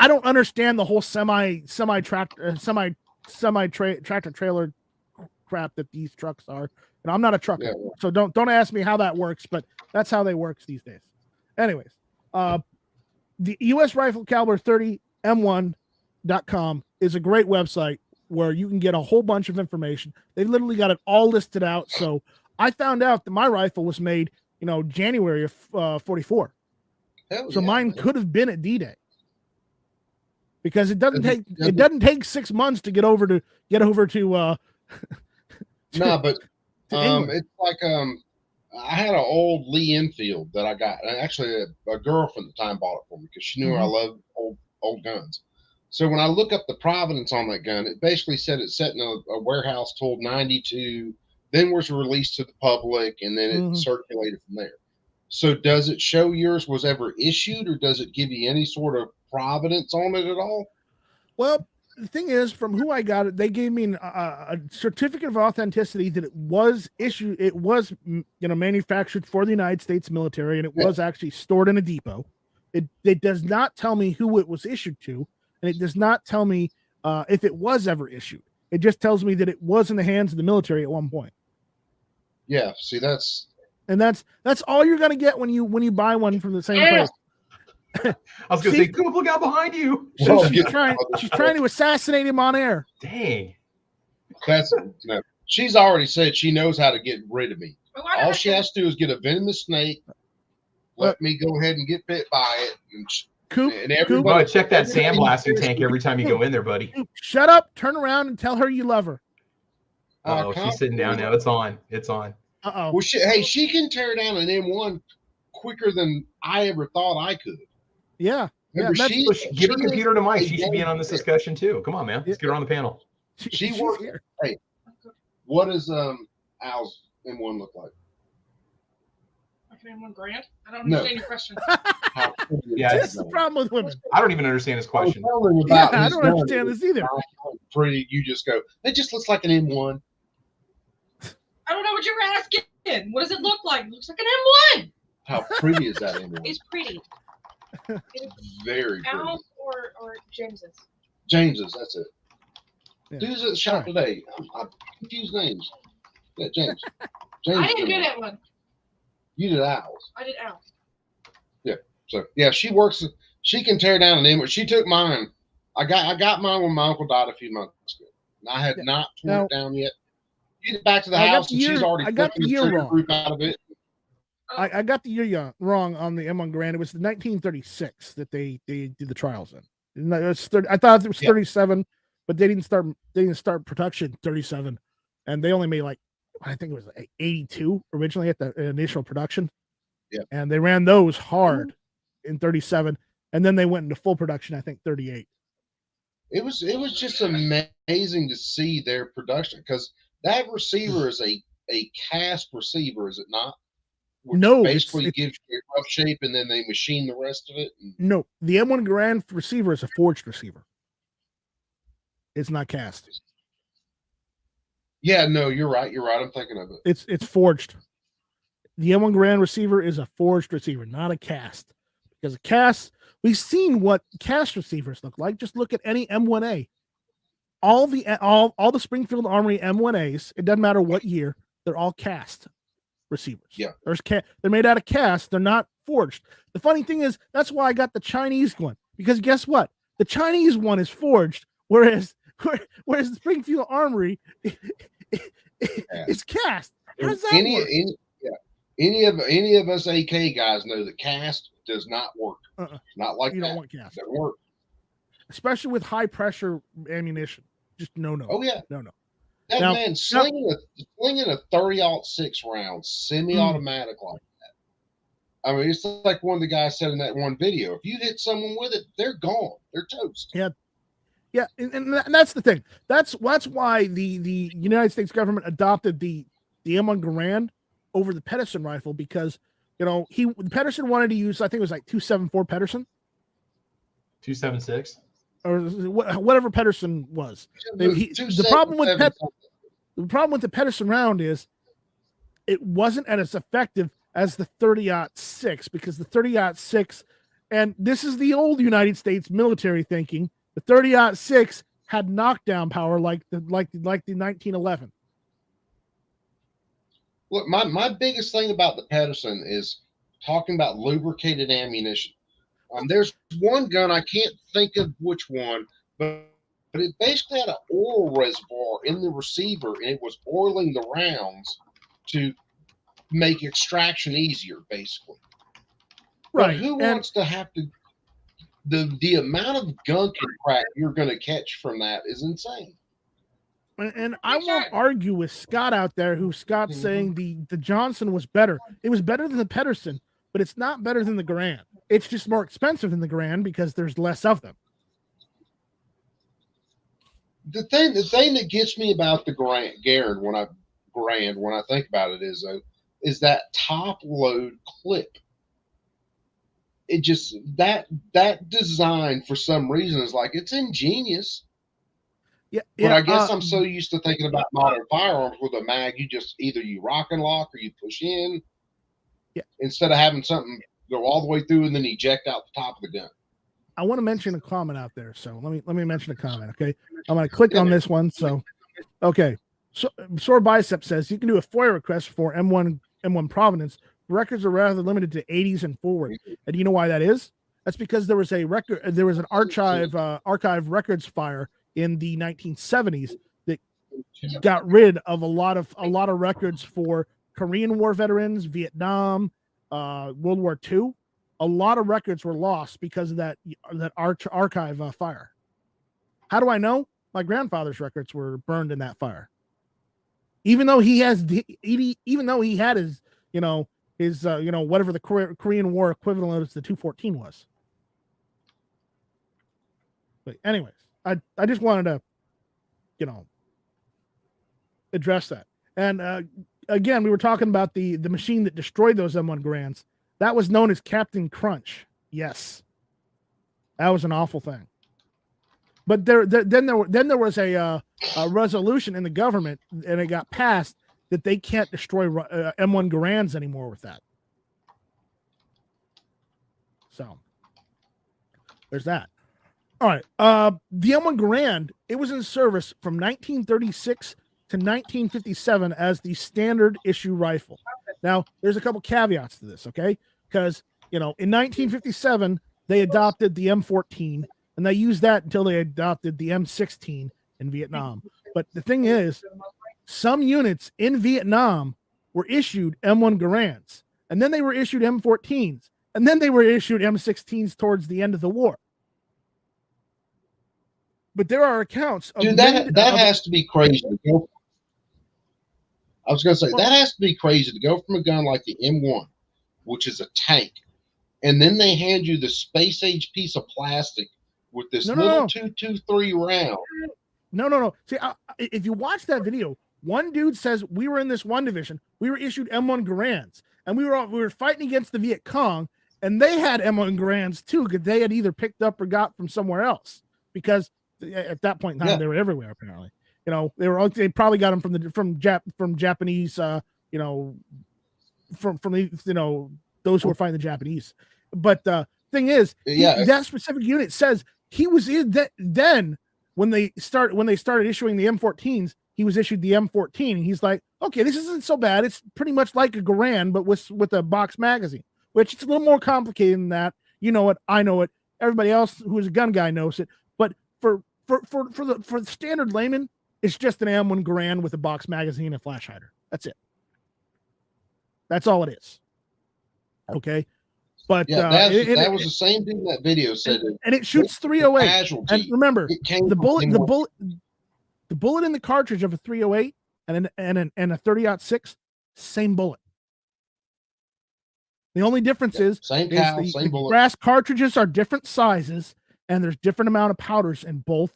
don't understand the whole semi tractor trailer crap that these trucks are. And I'm not a trucker, so don't ask me how that works, but that's how they work these days. Anyways, the US Rifle Caliber 30 M1.com is a great website where you can get a whole bunch of information. They literally got it all listed out. So I found out that my rifle was made, January of 44. So mine could have been at D-Day, because it doesn't take 6 months to get over to no, but it's like I had an old Lee Enfield that I got, and actually a girlfriend at the time bought it for me because she knew I loved old guns. So when I look up the provenance on that gun, it basically said it sat in a warehouse till 92, then was released to the public, and then it circulated from there. So does it show yours was ever issued, or does it give you any sort of provenance on it at all? Well, the thing is, from who I got it, they gave me a certificate of authenticity that it was issued. It was, manufactured for the United States military, and it was actually stored in a depot. It does not tell me who it was issued to, and it does not tell me if it was ever issued. It just tells me that it was in the hands of the military at one point. Yeah, see, that's all you're gonna get when you buy one from the same place. I was gonna say, Coop, look out behind you. She's trying to assassinate him on air. Dang. She's already said she knows how to get rid of me. All she has to do is get a venomous snake. Let me go ahead and get bit by it. And everybody check that sandblasting tank every time you go in there, buddy. Coop, shut up, turn around, and tell her you love her. Oh, she's sitting down now. It's on. Uh-oh. Well, she can tear down an M1 quicker than I ever thought I could. Yeah. Give a computer to Mike. She should be in on this discussion too. Come on, man. Let's get her on the panel. She works here. Hey, what does Al's M1 look like? Like an M1 Garand? I don't understand your question. How pretty is Yeah, that That's the gun? problem with women. I don't even understand his I was question. telling him Yeah, about I his don't gun. understand this either. How pretty. You just go, it just looks like an M1. I don't know what you were asking. What does it look like? It looks like an M1. How pretty is that M1? It's pretty. Very pretty. Al's or James's? James's, that's it. Yeah. Who's at the shop today? I'm confused names. Yeah, James. James. I didn't get it one. You did Owls. I did Al's. So yeah, she works. She can tear down an M1. She took mine. I got mine when my uncle died a few months ago, and I had not torn it down yet. Get it back to the house, and she's already flipping the trigger group out of it. I got the year wrong on the M1 Garand. It was the 1936 that they did the trials in. It was 30, I thought it was 37, but they didn't start production 37, and they only made like I think it was like 82 originally at the initial production. Yeah, and they ran those hard in 37, and then they went into full production. I think 38. It was just amazing to see their production because that receiver is a cast receiver, is it not? Which no, basically gives you a rough shape, and then they machine the rest of it. No, the M1 Garand receiver is a forged receiver. It's not cast. Yeah, no, you're right. You're right. I'm thinking of it. It's forged. The M1 Garand receiver is a forged receiver, not a cast. Because a cast, we've seen what cast receivers look like. Just look at any M1A. All the Springfield Armory M1As, it doesn't matter what year, they're all cast receivers. Yeah. They're made out of cast, they're not forged. The funny thing is, that's why I got the Chinese one. Because guess what? The Chinese one is forged, whereas the Springfield Armory is cast. How does that work? Any of us AK guys know that cast does not work. Not like you that. don't want cast. It doesn't work. Especially with high pressure ammunition. Just no. Oh yeah. No. That man slinging a 30-06 round semi-automatic like that. I mean, it's like one of the guys said in that one video. If you hit someone with it, they're gone. They're toast. Yeah, and that's the thing. That's why the United States government adopted the M1 Garand over the Pedersen rifle, because Pedersen wanted to use, I think it was like 274 Pedersen, 276, or whatever Pedersen was. The problem with the Pedersen round is it wasn't as effective as the 30-06, because the 30-06, and this is the old United States military thinking, the 30-06 had knockdown power like the 1911. Look, my biggest thing about the Pedersen is talking about lubricated ammunition. There's one gun, I can't think of which one, but it basically had an oil reservoir in the receiver, and it was oiling the rounds to make extraction easier, basically. Right. But who wants to have to? The amount of gunk and crap you're going to catch from that is insane. And I won't argue with Scott out there, who Scott's saying the Johnson was better. It was better than the Pedersen, but it's not better than the Garand. It's just more expensive than the Garand because there's less of them. The thing that gets me about the Garand when I think about it is that top load clip. It just that design for some reason is like, it's ingenious. Yeah, but I guess I'm so used to thinking about modern firearms with a mag, you rock and lock or you push in, instead of having something go all the way through and then eject out the top of the gun. I want to mention a comment out there, so let me mention a comment. Okay, I'm going to click on this one. So, okay, so Sore Bicep says you can do a FOIA request for M1 Providence. Records are rather limited to 80s and forward. And do you know why that is? That's because there was an archive records fire in the 1970s that got rid of a lot of records for Korean War veterans, Vietnam, World War II. A lot of records were lost because of that archive fire. How do I know? My grandfather's records were burned in that fire. Even though he had his whatever the Korean War equivalent of the 214 was. But anyways, I just wanted to, address that. And again, we were talking about the machine that destroyed those M1 Grands. That was known as Captain Crunch. Yes, that was an awful thing. But then there was a resolution in the government, and it got passed that they can't destroy M1 Garands anymore with that. So there's that. All right. The M1 Garand, it was in service from 1936 to 1957 as the standard issue rifle. Now, there's a couple caveats to this, okay? Because, in 1957, they adopted the M14, and they used that until they adopted the M16 in Vietnam. But the thing is, some units in Vietnam were issued M1 Garands, and then they were issued M14s, and then they were issued M16s towards the end of the war. But there are accounts of Dude, that has to be crazy. I was going to say, that has to be crazy to go from a gun like the M1, which is a tank, and then they hand you the space-age piece of plastic with this little 223 round. No. See, if you watch that video, one dude says, we were in this one division, we were issued M1 Garands, and we were fighting against the Viet Cong, and they had M1 Garands too, because they had either picked up or got from somewhere else, because at that point in time, they were everywhere. Apparently, they probably got them from Japanese, from those who were fighting the Japanese. But the thing is, that specific unit says he was in that. Then when they started issuing the M14s, he was issued the M14, and he's like, okay, this isn't so bad. It's pretty much like a Garand, but with a box magazine, which it's a little more complicated than that. You know it, I know it. Everybody else who is a gun guy knows it. But for the standard layman, it's just an M1 Garand with a box magazine and flash hider. That's it. That's all it is. Okay. But that was the same thing that video said. And it shoots 308. And remember, the bullet in the cartridge of a 308 and a 30-06, same bullet. The only difference is same bullet. Brass cartridges are different sizes, and there's different amount of powders in both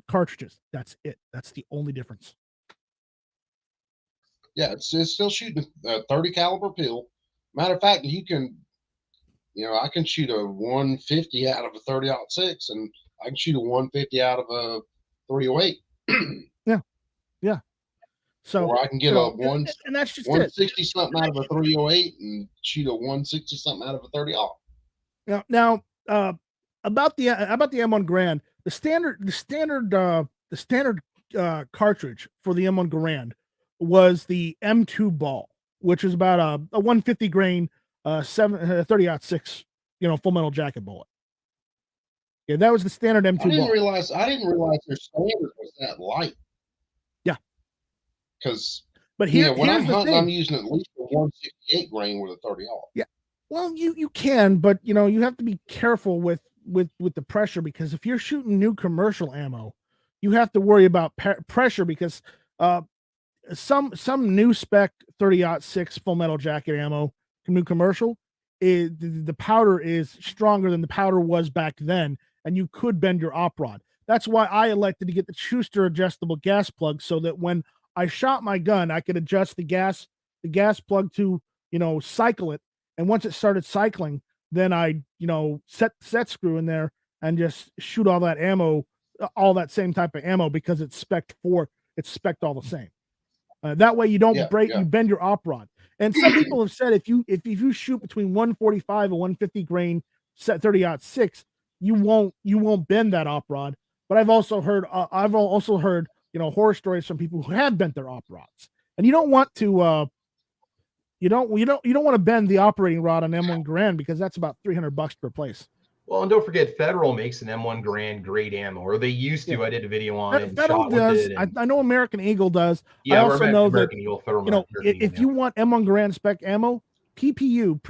cartridges. That's it. That's the only difference. Yeah, it's still shooting a 30 caliber pill. Matter of fact, you can, I can shoot a 150 out of a 30-06, and I can shoot a 150 out of a 308. Yeah. So, or I can get and that's just 160 something out of a 308 and shoot a 160 something out of a 30. Now, about the M1 Garand, the standard cartridge for the M1 Garand was the M2 ball, which is about a 150 grain 30-06 full metal jacket bullet. Yeah, that was the standard M2 ball. I didn't realize their standard was that light. Yeah. Because when I'm hunting, I'm using at least a 168 grain with a 30 aught. Yeah. Well, you can, but you have to be careful with the pressure, because if you're shooting new commercial ammo, you have to worry about pressure, because some new spec 30-06 full metal jacket ammo from new commercial, the powder is stronger than the powder was back then, and you could bend your op rod. That's why I elected to get the Schuster adjustable gas plug, so that when I shot my gun, I could adjust the gas plug to cycle it, and once it started cycling, then I set screw in there and just shoot all that ammo, all that same type of ammo, because it's spec'd all the same. That way you don't break, you bend your op rod. And some people have said if you shoot between 145 and 150 grain set 30-06, you won't bend that op rod. But I've also heard horror stories from people who have bent their op rods, and you don't want to you don't want to bend the operating rod on M1 Garand, because that's about $300 to replace. Well, and don't forget, Federal makes an M1 Garand grade ammo, or they used to. I did a video on it. Federal does. I know American Eagle does. Yeah, I also know American that Eagle, if you want M1 Garand spec ammo, PPU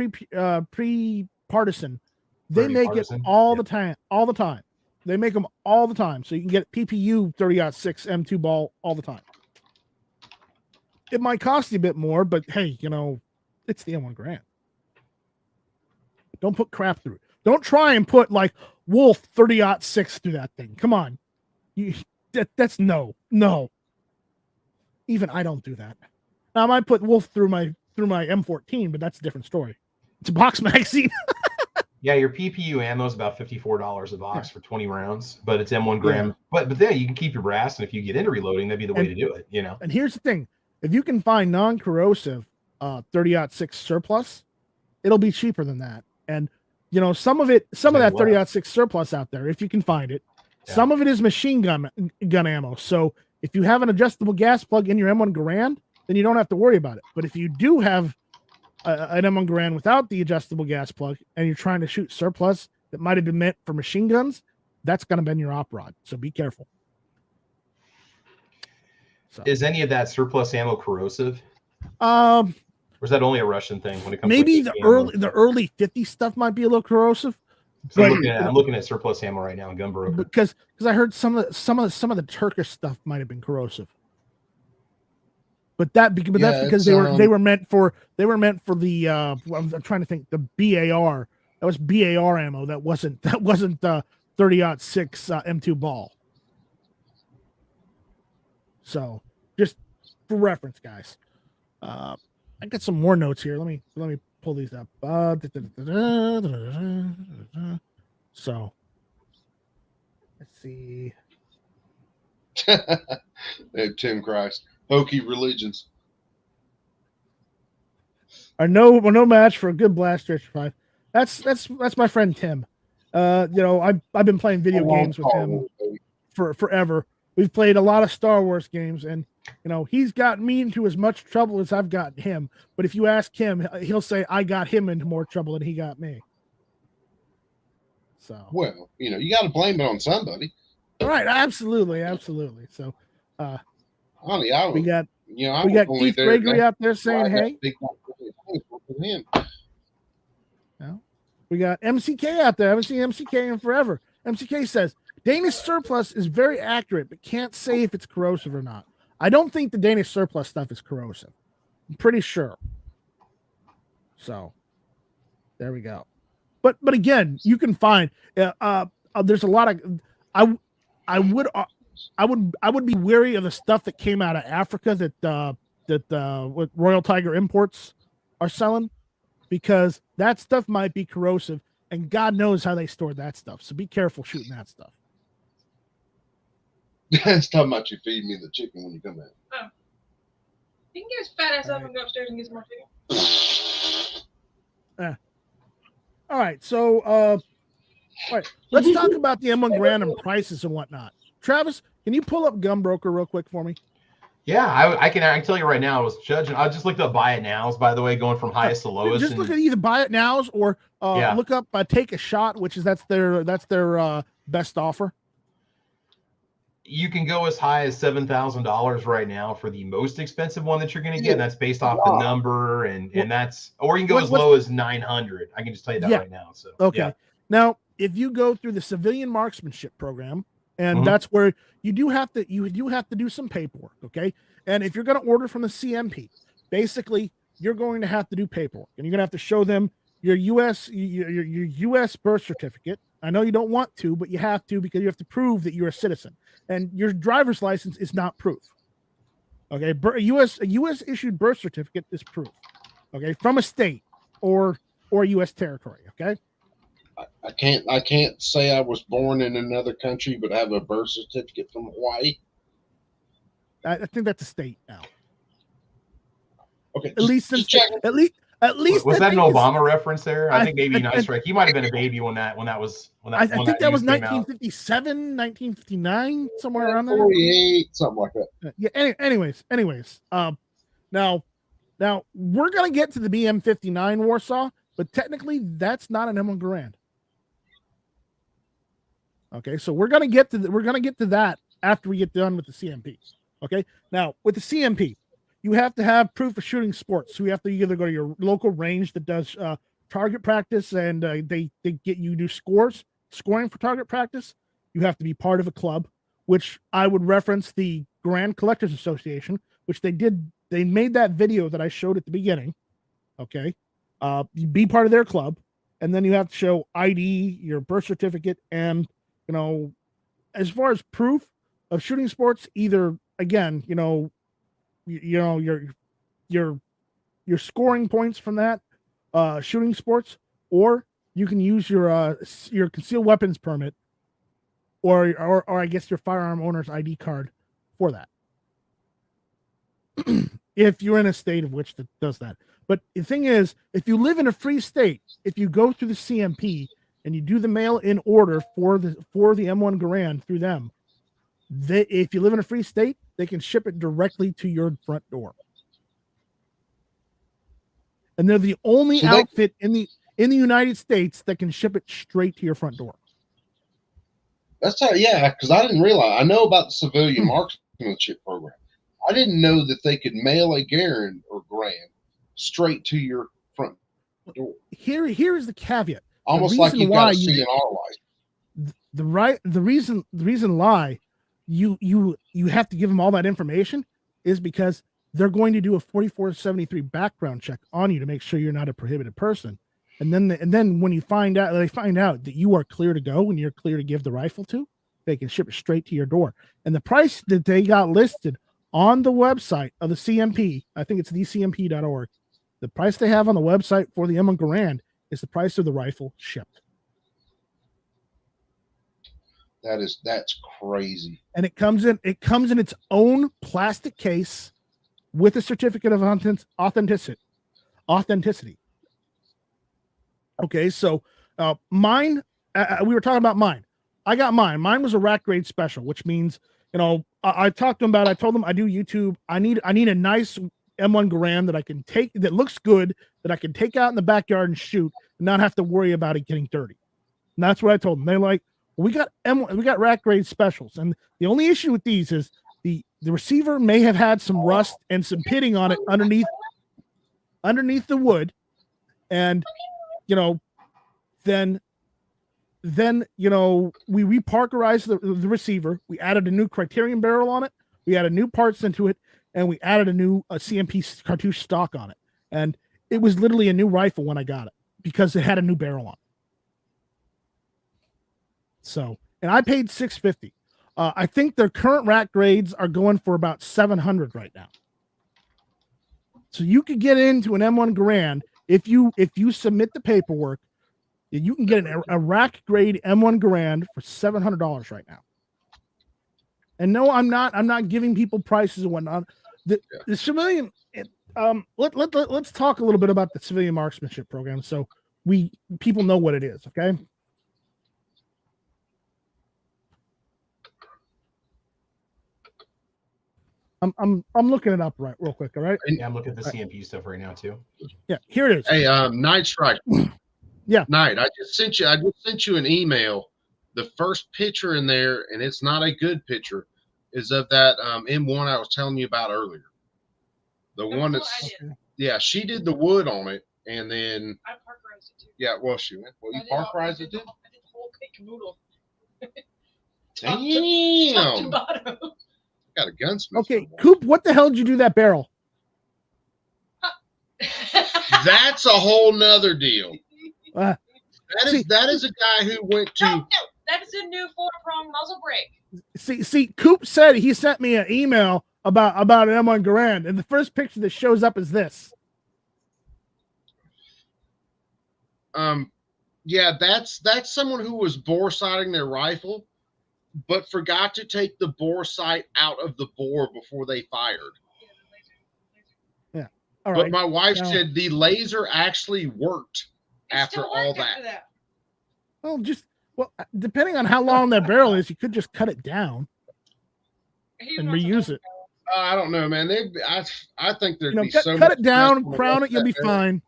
pre-partisan, they make it all the time. They make them all the time, so you can get PPU 30-06 M2 ball all the time. It might cost you a bit more, but hey, it's the M1 Garand. Don't put crap through it. Don't try and put like Wolf 30-06 through that thing. Come on. That's no. Even I don't do that. Now I might put Wolf through my M14, but that's a different story. It's a box magazine. Yeah, your PPU ammo is about $54 a box for 20 rounds, but it's M1 gram. Yeah. But then you can keep your brass, and if you get into reloading, that'd be the way to do it. And here's the thing: if you can find non-corrosive 30-06 surplus, it'll be cheaper than that. And some of that 30-06 surplus out there, if you can find it, some of it is machine gun ammo. So if you have an adjustable gas plug in your M1 Garand, then you don't have to worry about it. But if you do have an M1 Garand without the adjustable gas plug and you're trying to shoot surplus that might have been meant for machine guns, that's going to bend your op rod. So be careful. So. Is any of that surplus ammo corrosive? Or is that only a Russian thing when it comes? Maybe the early 50 stuff might be a little corrosive. So I'm looking at surplus ammo right now in Gunbroker because I heard some of the Turkish stuff might have been corrosive. But that's because they were meant for the I'm trying to think, the BAR. That was BAR ammo. That wasn't 30-06 M2 ball. So just for reference, guys. I got some more notes here. Let me pull these up. So let's see. Tim Christ. Hokey religions are no match for a good blaster 5. That's my friend Tim. I've been playing video games with him for forever. We've played a lot of Star Wars games, and he's gotten me into as much trouble as I've gotten him. But if you ask him, he'll say I got him into more trouble than he got me. So you got to blame it on somebody. Right, absolutely. So honey, we got Keith Gregory out there saying hey. We got MCK out there. I haven't seen MCK in forever. MCK says Danish surplus is very accurate, but can't say if it's corrosive or not. I don't think the Danish surplus stuff is corrosive. I'm pretty sure. So there we go. But again, you can find there's a lot of I would be wary of the stuff that came out of Africa that what Royal Tiger Imports are selling, because that stuff might be corrosive, and God knows how they stored that stuff. So be careful shooting that stuff. It's talking about you feed me the chicken when you come in. Oh. You can get his fat ass up and go upstairs and get some more chicken. All right, so all right, let's talk about the M1 Garand and prices and whatnot. Travis, can you pull up Gunbroker real quick for me? Yeah, I can tell you right now. I was judging. I just looked up buy it nows, by the way, going from highest to lowest. Just look at either buy it nows or look up take a shot, which is that's their best offer. You can go as high as $7,000 right now for the most expensive one that you're going to get. And that's based off the number, and that's, or you can go as low as 900. I can just tell you that right now. So okay, now if you go through the civilian marksmanship program, and that's where you do have to do some paperwork, okay? And if you're going to order from the CMP, basically you're going to have to do paperwork, and you're going to have to show them your U.S. birth certificate. I know you don't want to, but you have to, because you have to prove that you're a citizen, and your driver's license is not proof. Okay, a U.S. issued birth certificate is proof. Okay, from a state or U.S. territory. Okay. I can't say I was born in another country, but have a birth certificate from Hawaii. I think that's a state now. Okay, at least was that an Obama reference there? I think maybe NightStryke. He might have been a baby when that was. I think that was 1957, 1959, somewhere around there. 48, something like that. Yeah. Anyways. Now we're gonna get to the BM-59 Warsaw, but technically that's not an M1 Garand. Okay, so we're gonna get to that after we get done with the CMP. Okay, now with the CMP, you have to have proof of shooting sports. So you have to either go to your local range that does target practice, and they get you do scoring for target practice. You have to be part of a club, which I would reference the Grand Collectors Association, which they did. They made that video that I showed at the beginning. Okay, you be part of their club, and then you have to show ID, your birth certificate, and as far as proof of shooting sports, either again, your scoring points from that shooting sports, or you can use your concealed weapons permit, or I guess your firearm owner's ID card for that. If you're in a state of which that does that. But the thing is, if you live in a free state, if you go through the CMP and you do the mail-in order for the M1 Garand through them, if you live in a free state, they can ship it directly to your front door. And they're the only outfit in the United States that can ship it straight to your front door. That's how, yeah, because I didn't realize. I know about the civilian marksmanship program. I didn't know that they could mail a Garand or Garand straight to your front door. Here is the caveat. Almost like you got a CNR license. The reason why you have to give them all that information is because they're going to do a 4473 background check on you to make sure you're not a prohibited person. And then when they find out that you are clear to go and you're clear to give the rifle to, they can ship it straight to your door. And the price that they got listed on the website of the CMP, I think it's thecmp.org, the price they have on the website for the M1 Garand is the price of the rifle shipped. That's crazy. And it comes in its own plastic case with a certificate of authenticity. Okay, so mine, we were talking about mine. I got mine. Mine was a rack grade special, which means, I talked to him about it. I told him I do YouTube. I need a nice M1 Garand that I can take, that looks good, that I can take out in the backyard and shoot and not have to worry about it getting dirty. And that's what I told them. They're like, well, we got rack grade specials. And the only issue with these is the receiver may have had some rust and some pitting on it underneath the wood. And, then we reparkerized the receiver. We added a new Criterion barrel on it. We added new parts into it, and we added a new CMP cartouche stock on it. And it was literally a new rifle when I got it because it had a new barrel on it. So, and I paid $650. I think their current rack grades are going for about $700 right now. So you could get into an M1 Garand if you submit the paperwork. You can get a rack grade M1 Garand for $700 right now. And no, I'm not giving people prices and whatnot. The civilian, let's talk a little bit about the civilian marksmanship program, so people know what it is. Okay. I'm looking it up real quick. All right. Yeah, I'm looking at the CMP stuff right now too. Yeah, here it is. Hey, NightStryke. Yeah. Night. I just sent you an email. The first picture in there, and it's not a good picture, is of that M1 I was telling you about earlier. The one that's she did the wood on it, and then I parkerized it too. Yeah, well she went. Well, you parkerized it too? I did the whole caboodle. Damn. Top to bottom. Got a gunsmith. Okay, Coop, what the hell did you do that barrel? That's a whole nother deal. That is a guy who went to. No, that is a new 4-prong muzzle brake. See, Coop said he sent me an email about an M1 Garand, and the first picture that shows up is this. Yeah, that's someone who was bore sighting their rifle, but forgot to take the bore sight out of the bore before they fired. Yeah. All but right. my wife said the laser actually worked after all that. Well, depending on how long that barrel is, you could just cut it down and reuse it. I don't know, man. I think there'd be so much. Cut it down, crown it, you'll be fine.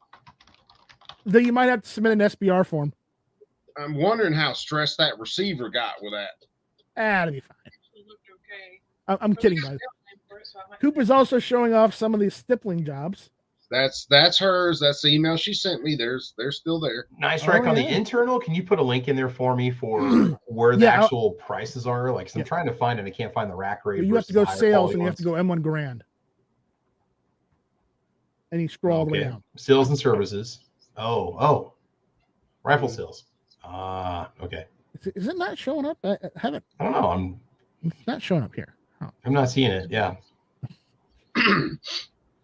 Though you might have to submit an SBR form. I'm wondering how stressed that receiver got with that. That'll be fine. It looked okay. I'm kidding, guys. Cooper's also showing off some of these stippling jobs. That's hers. That's the email she sent me. They're still there. NightStryke on the internal. Can you put a link in there for me for where the actual prices are? Like, I'm trying to find it. I can't find the rack rate. You have to go sales and you have to go M1 Garand. And you scroll all the way down. Sales and services. Oh. Rifle sales. Okay. Is it not showing up? I haven't. I don't know. It's not showing up here. Oh. I'm not seeing it. Yeah.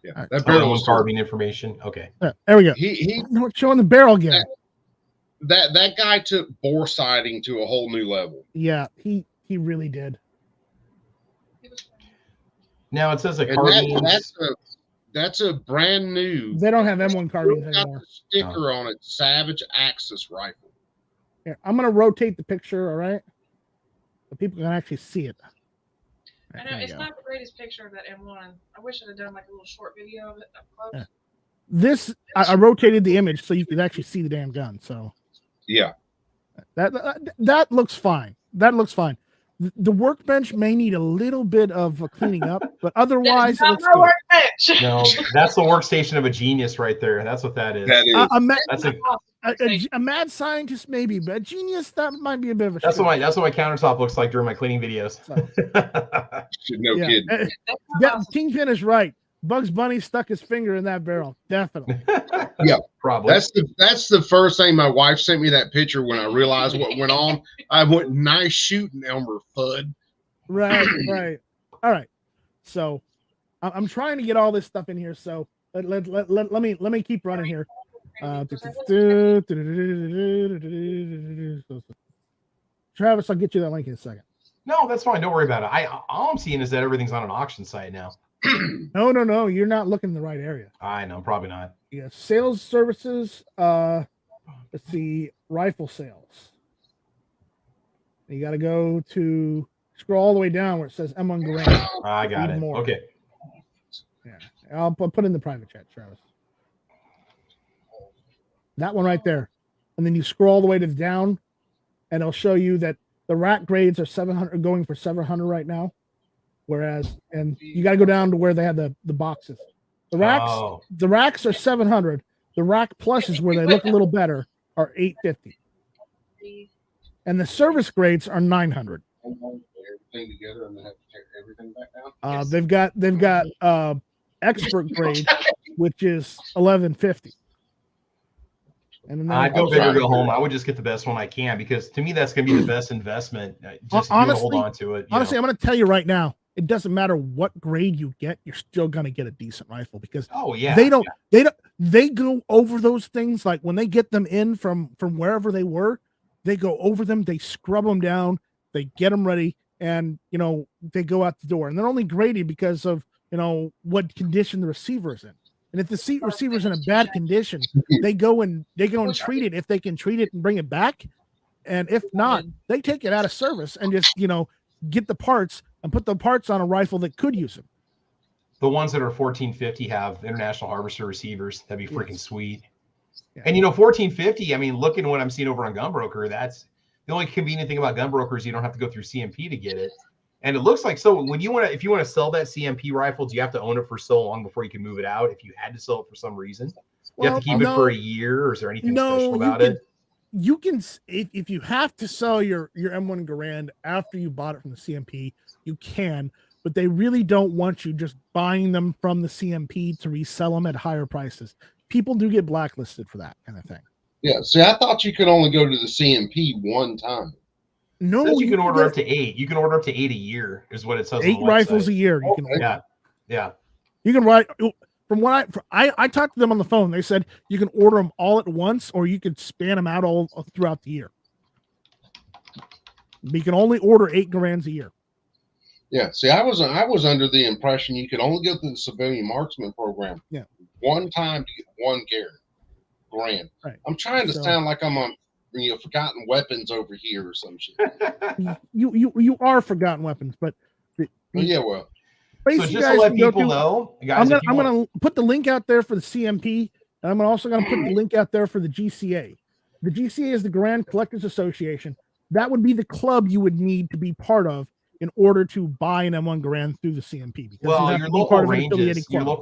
Yeah. That barrel was carbine information. Okay. There we go. He showing the barrel again. that guy took bore sighting to a whole new level. Yeah, he really did. Now it says a And carbine. that's a brand new. They don't have M1 carbines Still got anymore. the sticker on it, Savage Axis rifle. Here, I'm gonna rotate the picture, all right? So people can actually see it. I know it's not the greatest picture of that M1. I wish I'd have done like a little short video of it up close. Yeah. This I rotated the image so you could actually see the damn gun. So yeah, that looks fine. That looks fine. The workbench may need a little bit of cleaning up, but otherwise, that is not my workbench. No, that's the workstation of a genius right there. That's what that is. That is. That's a mad scientist, maybe, but a genius, that might be a bit of a that's what my countertop looks like during my cleaning videos. So. No kidding. Kingpin is right. Bugs Bunny stuck his finger in that barrel. Definitely. Yeah, probably. That's the first thing my wife sent me that picture when I realized what went on. I went, nice shooting, Elmer Fudd. Right. All right. So I'm trying to get all this stuff in here. So let me keep running here. Travis, I'll get you that link in a second. No, that's fine. Don't worry about it. All I'm seeing is that everything's on an auction site now. No. You're not looking in the right area. I know, probably not. Yeah, sales services. Let's see, rifle sales. You got to go to scroll all the way down where it says M1 Garand. I got it. More. Okay. Yeah, I'll put in the private chat, Travis. That one right there, and then you scroll all the way to the down, and it'll show you that the rack grades are 700, going for 700 right now. Whereas, and you got to go down to where they have the boxes. The racks are 700. The rack pluses, where they look a little better, are 850. And the service grades are 900. Everything together and they have to tear everything back down. They've got expert grade, which is 1150. And then I better go home. I would just get the best one I can, because to me that's going to be the best investment. Just honestly, hold on to it. Honestly, I'm going to tell you right now, it doesn't matter what grade you get, you're still going to get a decent rifle, because they go over those things. Like when they get them in from wherever they were, they go over them, they scrub them down, they get them ready, and they go out the door. And they're only graded because of what condition the receiver is in. And if the receiver's in a bad condition, they go and treat it if they can treat it and bring it back. And if not, they take it out of service and just get the parts and put the parts on a rifle that could use them. The ones that are 1450 have International Harvester receivers. That'd be freaking sweet. Yeah. And 1450, I mean, looking at what I'm seeing over on Gunbroker, that's the only convenient thing about Gunbroker is you don't have to go through CMP to get it. And it looks like, so when if you want to sell that CMP rifle, do you have to own it for so long before you can move it out? If you had to sell it for some reason, you have to keep it for a year, or is there anything special about it? You can, if you have to sell your M1 Garand after you bought it from the CMP, you can, but they really don't want you just buying them from the CMP to resell them at higher prices. People do get blacklisted for that kind of thing. Yeah. See, I thought you could only go to the CMP one time. No, you can order up to 8. You can order up to 8 a year, is what it says. 8 rifles a year. You can order. Yeah. You can write. From what I talked to them on the phone, they said you can order them all at once, or you could span them out all throughout the year. But you can only order 8 Garands a year. Yeah. See, I was under the impression you could only go through the civilian marksman program. Yeah. One time to get 1 Garand. Right. I'm trying to sound like I'm on forgotten weapons over here or some shit. You are forgotten weapons, but well. So just to let people know, guys, I'm gonna put the link out there for the CMP, and I'm also gonna put the link out there for the GCA. The GCA is the Garand Collectors Association. That would be the club you would need to be part of in order to buy an M1 Garand through the CMP. Well, your local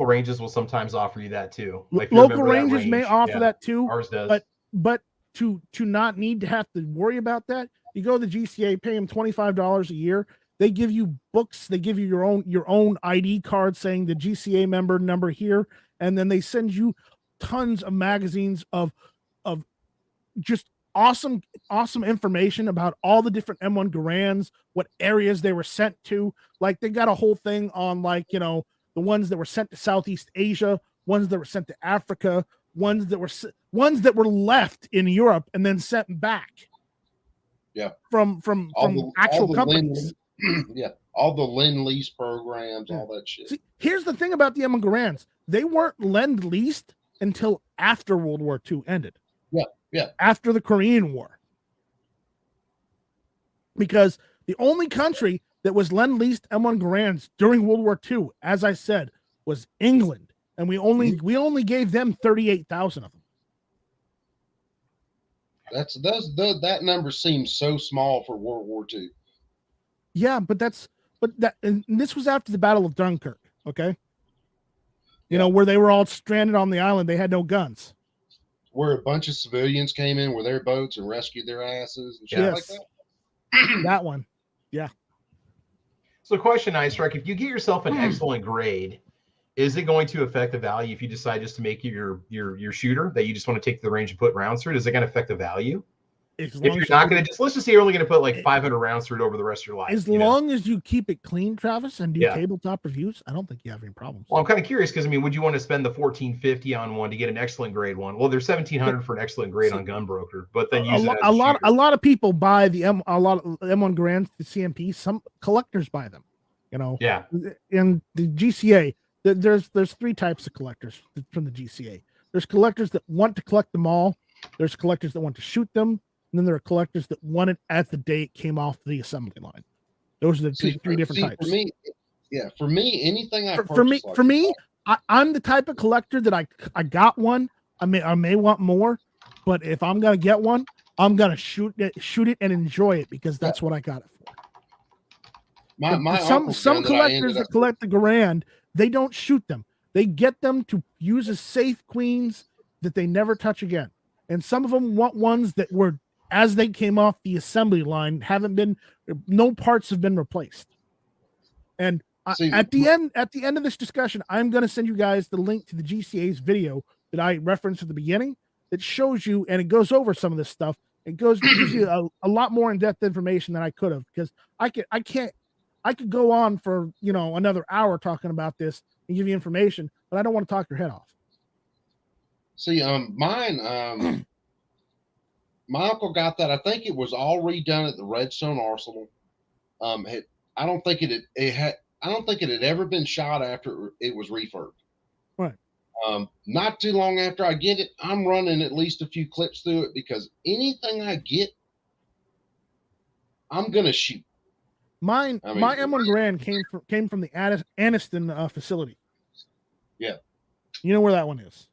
ranges will sometimes offer you that too. Like local ranges may offer that too. Ours does. But to not need to have to worry about that, you go to the GCA, pay them $25 a year. They give you books. They give you your own ID card saying the GCA member number here, and then they send you tons of magazines of just awesome information about all the different M1 Garands, what areas they were sent to. Like they got a whole thing on the ones that were sent to Southeast Asia, ones that were sent to Africa, ones that were left in Europe and then sent back. Yeah, from actual companies. All the Lend-Lease programs, all that shit. See, here's the thing about the M1 Garands. They weren't Lend-Leased until after World War II ended. Yeah. After the Korean War. Because the only country that was Lend-Leased M1 Garands during World War II, as I said, was England. And we only gave them 38,000 of them. That number seems so small for World War II. Yeah, but this was after the Battle of Dunkirk, okay? You know, where they were all stranded on the island, they had no guns. Where a bunch of civilians came in with their boats and rescued their asses and shit like that. That one. Yeah. So question, NightStryke, if you get yourself an excellent grade, is it going to affect the value if you decide just to make your shooter that you just want to take to the range and put rounds through? Is it going to affect the value? If you're not going to let's just say you're only going to put like 500 rounds through it over the rest of your life. As long as you keep it clean, Travis, and do tabletop reviews, I don't think you have any problems. Well, I'm kind of curious because, I mean, would you want to spend the $1,450 on one to get an excellent grade one? Well, there's $1,700 for an excellent grade on Gunbroker, but then use a lot of people buy a lot of M1 Garands, the CMP. Some collectors buy them, you know. Yeah. In the GCA, there's three types of collectors from the GCA. There's collectors that want to collect them all. There's collectors that want to shoot them. And then there are collectors that want it at the day it came off the assembly line. Those are the three different types. For me, anything for me, I'm the type of collector that I got one. I may want more, but if I'm gonna get one, I'm gonna shoot it and enjoy it because that's what I got it for. Some collectors that collect the Garand, they don't shoot them. They get them to use as safe queens that they never touch again. And some of them want ones that were, as they came off the assembly line, no parts have been replaced. And at the end of this discussion, I'm going to send you guys the link to the GCA's video that I referenced at the beginning that shows you, and it goes over some of this stuff. It gives you a lot more in-depth information than I could have, because I could go on for, another hour talking about this and give you information, but I don't want to talk your head off. See, mine, my uncle got that. I think it was all redone at the Redstone Arsenal. I don't think it had ever been shot after it was refurbed. Right. Not too long after I get it, I'm running at least a few clips through it because anything I get, I'm gonna shoot. My M1 Garand came from the Anniston facility. Yeah. You know where that one is?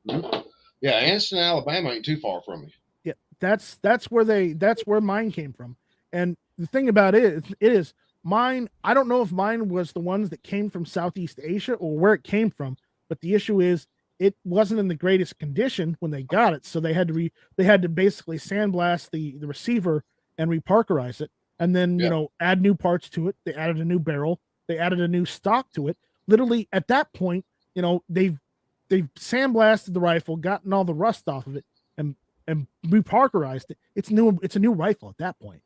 Yeah, Anniston, Alabama ain't too far from me. Yeah, that's where mine came from. And the thing about it is mine, I don't know if mine was the ones that came from Southeast Asia or where it came from, but the issue is it wasn't in the greatest condition when they got it, so they had to basically sandblast the receiver and reparkerize it, and then add new parts to it. They added a new barrel, they added a new stock to it. Literally at that point, they've sandblasted the rifle, gotten all the rust off of it, and reparkerized it. It's a new rifle at that point.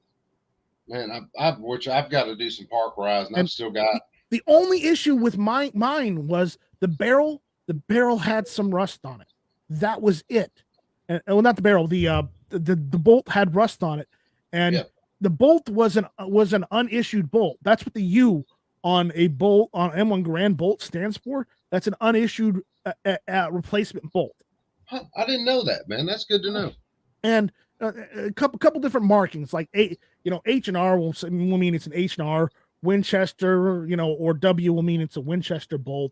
Man, I've got to do some parkerizing. I've still got. The only issue with mine was the barrel. The barrel had some rust on it. That was it. And well, not the barrel. The bolt had rust on it, and the bolt was an unissued bolt. That's what the U on a bolt on M1 Garand bolt stands for. That's an unissued replacement bolt. Huh, I didn't know that, man. That's good to know. And a couple different markings, like H&R will mean it's an H&R. Winchester, or W will mean it's a Winchester bolt.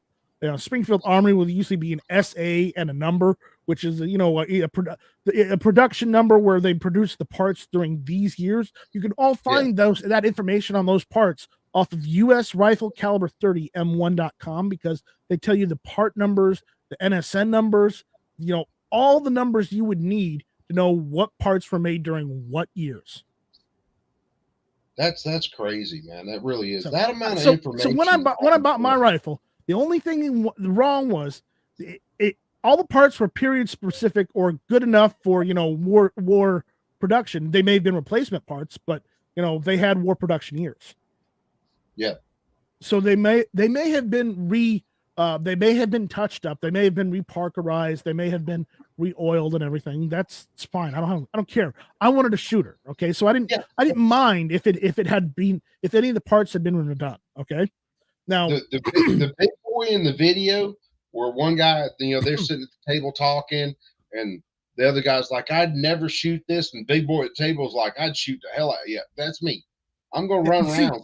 Springfield Armory will usually be an SA and a number, which is a production number where they produce the parts during these years. You can all find that information on those parts off of US Rifle Caliber 30 M1.com, because they tell you the part numbers, the NSN numbers, all the numbers you would need to know what parts were made during what years. That's crazy, man. That really is. That amount of information. So when I bought my rifle, the only thing wrong was all the parts were period specific or good enough for war production. They may have been replacement parts, but they had war production years. Yeah. So they may have been They may have been touched up. They may have been reparkerized. They may have been re-oiled and everything. That's fine. I don't care. I wanted a shooter. Okay, so I didn't mind if any of the parts had been redone. Okay, now the big boy in the video where one guy, they're sitting at the table talking, and the other guy's like, "I'd never shoot this," and big boy at the table is like, "I'd shoot the hell out of you." That's me. I'm gonna run around.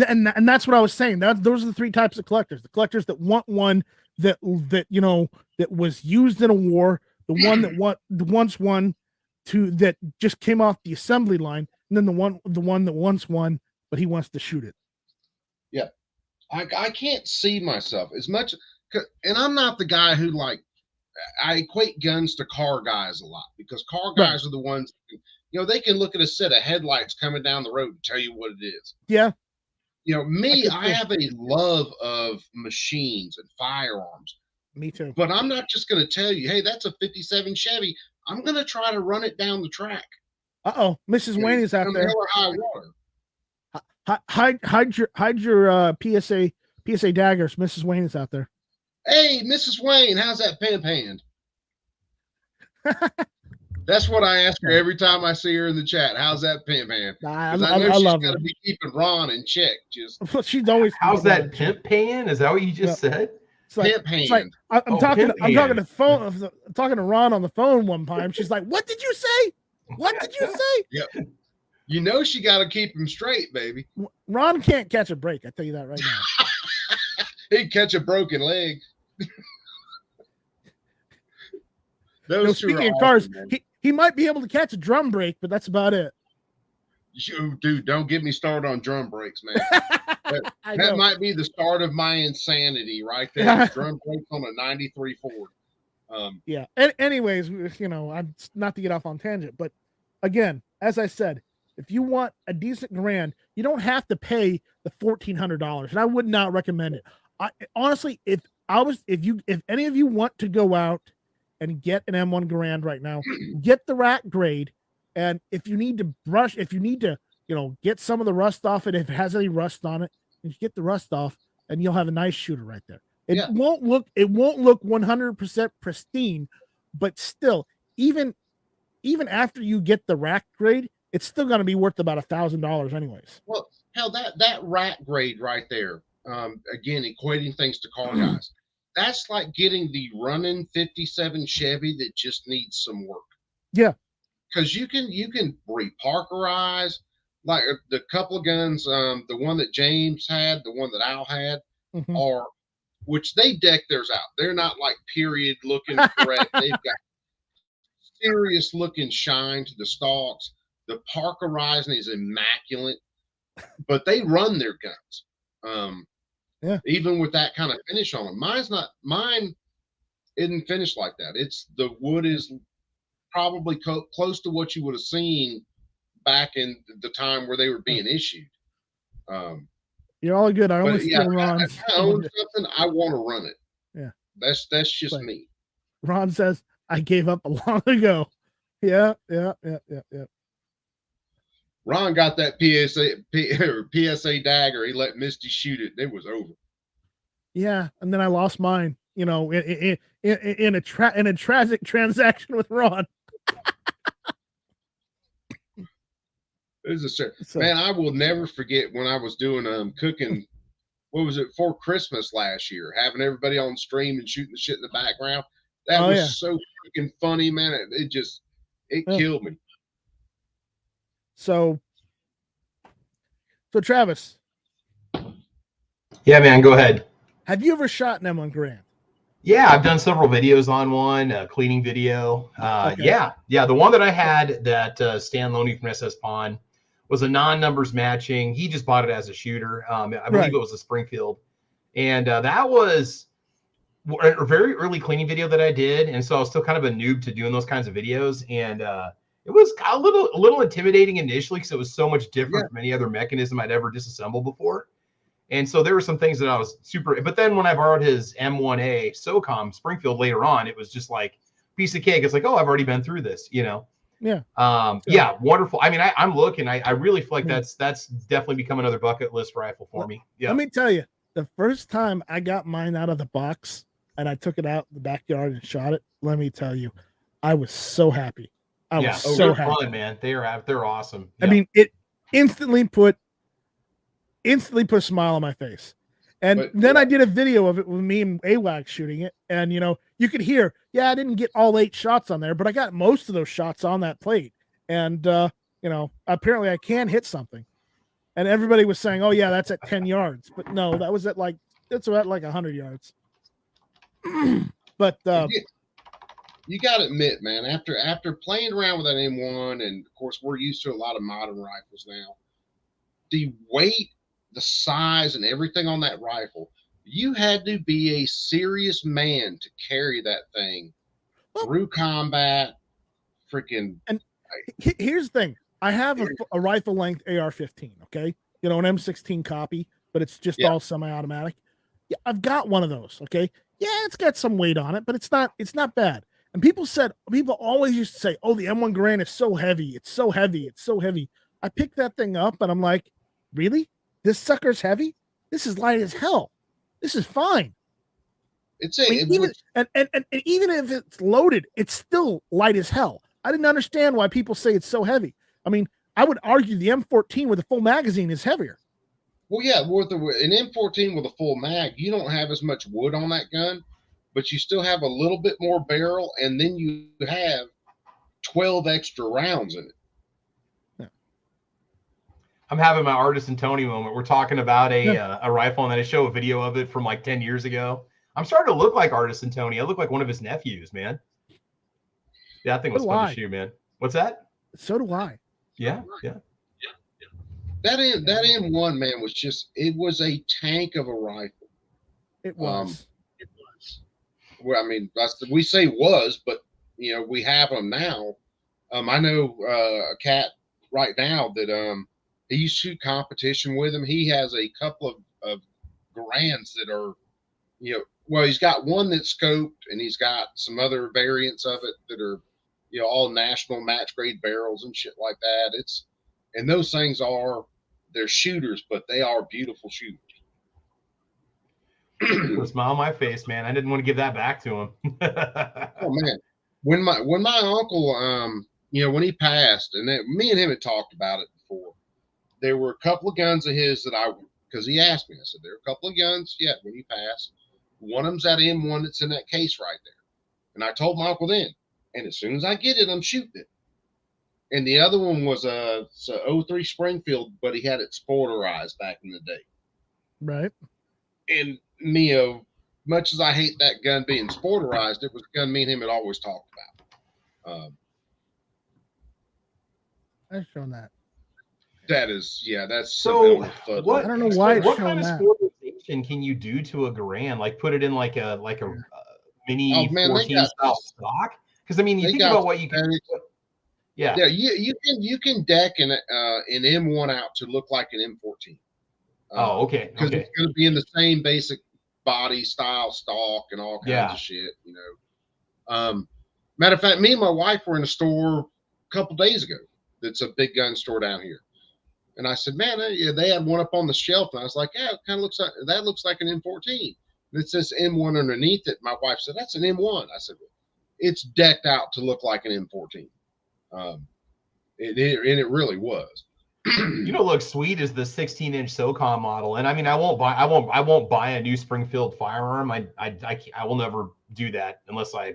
And that's what I was saying. Those are the three types of collectors: the collectors that want one that was used in a war, the one that wants one that just came off the assembly line, and then the one that wants one but he wants to shoot it. Yeah, I can't see myself as much, and I'm not the guy who I equate guns to car guys a lot, because car guys are the ones. They can look at a set of headlights coming down the road and tell you what it is. Yeah. I have a love of machines and firearms. Me too. But I'm not just going to tell you, hey, that's a 57 Chevy. I'm going to try to run it down the track. Uh-oh. Mrs. Wayne is out there. High water. Hide your PSA daggers. Mrs. Wayne is out there. Hey, Mrs. Wayne, how's that pimp hand? That's what I ask her every time I see her in the chat. How's that pimp hand? I know she's love got to be keeping Ron in check. She's always. How's that pimp hand? Is that what you just said? Pimp hand. Like, I'm talking to Ron on the phone one time. She's like, "What did you say? What did you say?" Yep. She got to keep him straight, baby. Ron can't catch a break. I tell you that right now. He'd catch a broken leg. Speaking of cars, he might be able to catch a drum brake, but that's about it. Dude, don't get me started on drum brakes, man. that might be the start of my insanity right there. Drum brakes on a 93 Ford. Yeah. Anyways, I'm not to get off on tangent, but again, as I said, if you want a decent Garand, you don't have to pay the $1,400, and I would not recommend it. Honestly, if any of you want to go out and get an M1 Garand right now, get the rack grade. And if you need to get some of the rust off it, if it has any rust on it, you get the rust off, and you'll have a nice shooter right there. It won't look 100% pristine, but still, even after you get the rack grade, it's still going to be worth about $1,000 anyways. Well, hell, that rack grade right there, again, equating things to car guys, that's like getting the running 57 Chevy that just needs some work. Yeah. Because you can reparkerize, like the couple of guns, the one that James had, the one that Al had, which they deck theirs out. They're not like period looking correct. They've got serious looking shine to the stalks. The parkerizing is immaculate, but they run their guns. Even with that kind of finish on them. Mine isn't finished like that. The wood is probably close to what you would have seen back in the time where they were being issued. You're all good. I almost steal Ron's. If I own something, I want to run it. Yeah. That's just me. Ron says, I gave up a long ago. Yeah. Ron got that PSA dagger. He let Misty shoot it. It was over. Yeah, and then I lost mine. In a tragic transaction with Ron. Man, I will never forget when I was doing cooking. What was it for Christmas last year? Having everybody on stream and shooting the shit in the background. That was so freaking funny, man. It killed me. So Travis. Yeah, man, go ahead. Have you ever shot an M1 Garand? Yeah, I've done several videos on one, a cleaning video. Yeah. The one that I had that Stan loaned me from SS Pawn was a non-numbers matching. He just bought it as a shooter. I believe it was a Springfield. And that was a very early cleaning video that I did. And so I was still kind of a noob to doing those kinds of videos. And it was a little intimidating initially because it was so much different from any other mechanism I'd ever disassembled before. And so there were some things that I was super, but then when I borrowed his M1A SOCOM Springfield later on, it was just like piece of cake. It's like, oh, I've already been through this, Yeah. Yeah. Wonderful. I mean, I'm looking, I really feel like that's definitely become another bucket list rifle for me. Yeah. Let me tell you, The first time I got mine out of the box and I took it out in the backyard and shot it, let me tell you, I was so happy. I was so they're happy. fun, man. They're awesome. I mean, it instantly put a smile on my face. And then I did a video of it with me and AWAC shooting it. And, you know, you could hear, I didn't get all 8 shots on there, but I got most of those shots on that plate. And, you know, apparently I can hit something. And everybody was saying, oh, yeah, that's at 10 yards. But no, that was that's about like 100 yards. But you got to admit, man, after playing around with that M1, and of course, we're used to a lot of modern rifles now, the weight, the size, and everything on that rifle, you had to be a serious man to carry that thing through combat. Freaking. And here's the thing. I have a rifle length AR-15, okay? You know, an M16 copy, but it's just all semi-automatic. Yeah, I've got one of those, okay? Yeah, it's got some weight on it, but it's not bad. And people always used to say, oh, the M1 Garand is so heavy. It's so heavy. It's so heavy. I picked that thing up and I'm like, really? This sucker's heavy? This is light as hell. This is fine. Even if it's loaded, it's still light as hell. I didn't understand why people say it's so heavy. I mean, I would argue the M14 with a full magazine is heavier. Well, yeah, with an M14 with a full mag, you don't have as much wood on that gun, but you still have a little bit more barrel, and then you have 12 extra rounds in it. Yeah. I'm having my Artisan Tony moment. We're talking about a rifle, and then I show a video of it from like 10 years ago. I'm starting to look like Artisan Tony. I look like one of his nephews, man. Yeah, that thing was fun to shoot, man. What's that? So do I. Yeah. That M1, man, it was a tank of a rifle. It was. Well, I mean, we say was, but you know, we have them now. I know a cat right now that he used to shoot competition with him. He has a couple of Garands that are, you know, well, he's got one that's scoped, and he's got some other variants of it that are, you know, all national match grade barrels and shit like that. And those things they're shooters, but they are beautiful shooters. Put a smile on my face, man. I didn't want to give that back to him. Oh man, when my uncle, you know, when he passed, and me and him had talked about it before. There were a couple of guns of his that because he asked me. I said, there are a couple of guns. Yeah, when he passed, one of them's that M1 that's in that case right there. And I told my uncle then, and as soon as I get it, I'm shooting it. And the other one was a 03 Springfield, but he had it sporterized back in the day. Right. And me, much as I hate that gun being sporterized, it was a gun me and him had always talked about. I've shown that. That's so. What, I don't know why. What kind of sportization can you do to a Garand? Like put it in like a mini 14 style stock? Because I mean, you think about what you can. Yeah, you can deck an M1 out to look like an M14. Okay. Because it's going to be in the same basic body style, stock, and all kinds of shit. You know. Matter of fact, me and my wife were in a store a couple days ago. That's a big gun store down here, and I said, "Man, they had one up on the shelf." And I was like, "Yeah, it kind of looks like an M14." And it says M1 underneath it. My wife said, "That's an M1." I said, "It's decked out to look like an M14." It really was. You know, looks sweet is the 16-inch SOCOM model, and I mean, I won't buy a new Springfield firearm. I will never do that unless I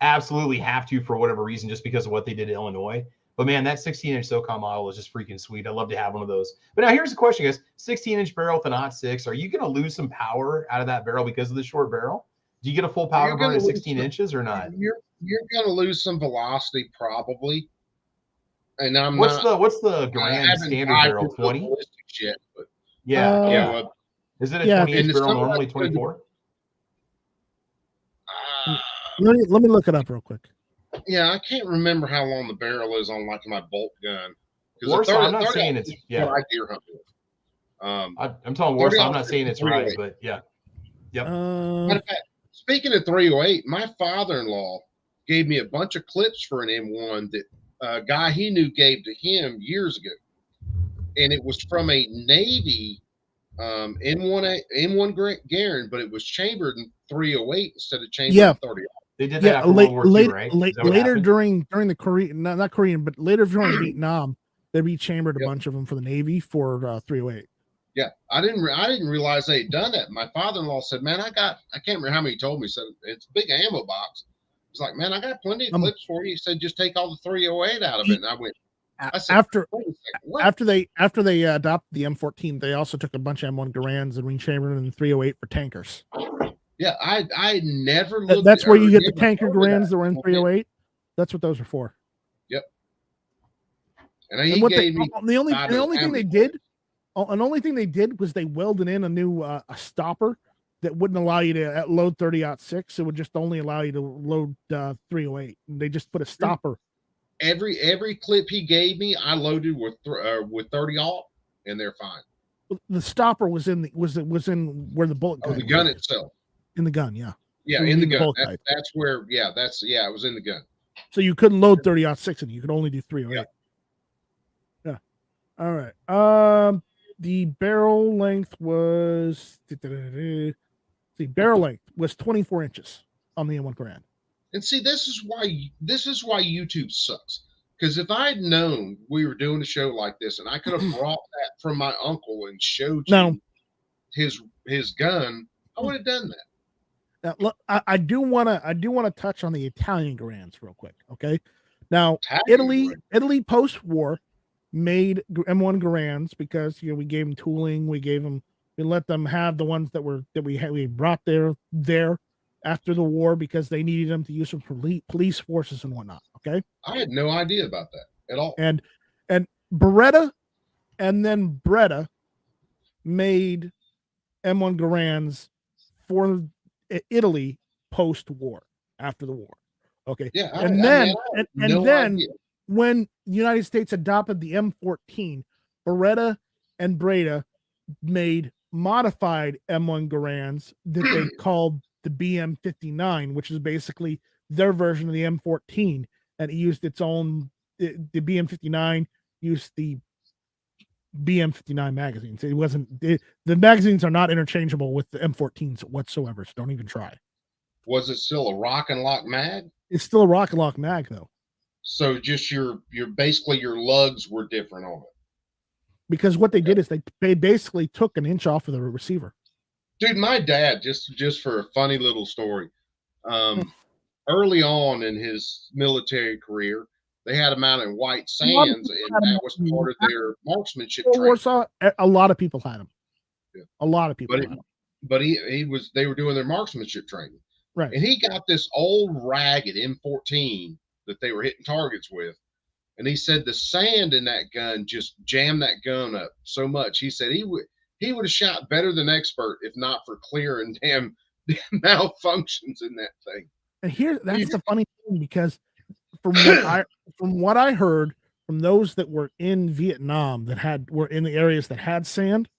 absolutely have to for whatever reason, just because of what they did in Illinois. But man, that 16-inch SOCOM model is just freaking sweet. I'd love to have one of those. But now here's the question, guys: 16-inch barrel with an .6. Are you going to lose some power out of that barrel because of the short barrel? Do you get a full power burn at 16 inches or not? You're going to lose some velocity probably. And what's the Garand standard barrel? 20? Shit, but yeah. Is it a 20-inch barrel normally 24? Let me look it up real quick. Yeah, I can't remember how long the barrel is on like my bolt gun. I'm not saying it's deer hunting. I'm telling Warsaw, I'm not saying it's right, but yeah. Yep. Matter of fact, speaking of 308, my father-in-law gave me a bunch of clips for an M1 that a guy he knew gave to him years ago. And it was from a Navy M1 Garand, but it was chambered in 308 instead of chambered Yeah. in 30. They did that after World War II, right? Later during the Korean, not Korean, but later during Vietnam, they rechambered a bunch of them for the Navy for 308. Yeah, I didn't realize they had done that. My father-in-law said, "Man, I can't remember how many he told me. He said it's a big ammo box." He's like, "Man, I got plenty of clips for you." He said, "Just take all the 308 out of it." And I said, after they adopted the M14, they also took a bunch of M1 Garands and rechambered them in 308 for tankers. Yeah, I never looked. That's where you get the tanker Garands that were in 308. That's what those are for. Yep. And the only thing they did. And only thing they did was they welded in a new a stopper that wouldn't allow you to load 30-06. It would just only allow you to load 308. And they just put a stopper. Every clip he gave me, I loaded with 30-aught, and they're fine. The stopper was in was in where the bullet guide. Oh, the gun itself. In the gun, yeah. Yeah, in the gun. That's where. Yeah, it was in the gun. So you couldn't load 30-06 in it. You could only do 308. Yeah. All right. The barrel length was 24 inches on the M1 Garand. And see, this is why YouTube sucks. Because if I had known we were doing a show like this, and I could have brought that from my uncle and showed you his gun, I would have done that. Now, look, I do want to touch on the Italian Garands real quick. Okay. Now, Italy post-war made M1 Garands because we gave them tooling, we let them have the ones that we brought there after the war because they needed them to use them for police forces and whatnot. Okay, I had no idea about that at all. And Beretta made M1 Garands for Italy post-war after the war. Okay, yeah, then when the United States adopted the M14, Beretta and Breda made modified M1 Garands that they called the BM59, which is basically their version of the M14, and it used its own. The BM59 used the BM59 magazines. It wasn't the magazines are not interchangeable with the M14s whatsoever. So don't even try. Was it still a rock and lock mag? It's still a rock and lock mag though. So just your basically your lugs were different on it. Because what they did is they basically took an inch off of the receiver. Dude, my dad, just for a funny little story, early on in his military career, they had him out in White Sands, and that was part of their marksmanship training. Warsaw, a lot of people had him. Yeah. A lot of people had him. But they were doing their marksmanship training. Right. And he got this old ragged M14 that they were hitting targets with. And he said the sand in that gun just jammed that gun up so much. He said he would have shot better than expert if not for clearing damn malfunctions in that thing. And that's the funny thing, because from what I heard from those that were in Vietnam were in the areas that had sand,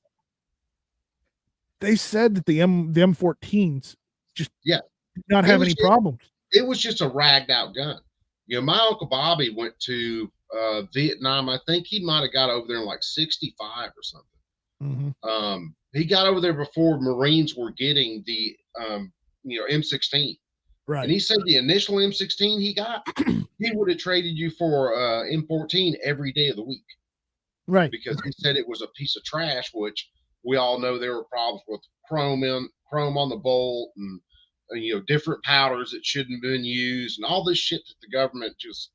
they said that the M14s just did not have any problems. It was just a ragged out gun. My Uncle Bobby went to Vietnam. I think he might have got over there in like 65 or something. Mm-hmm. He got over there before Marines were getting the M16. Right. And he said the initial M16 he got, he would have traded you for M14 every day of the week. Right. Because he said it was a piece of trash, which we all know there were problems with chrome on the bolt and different powders that shouldn't have been used and all this shit that the government just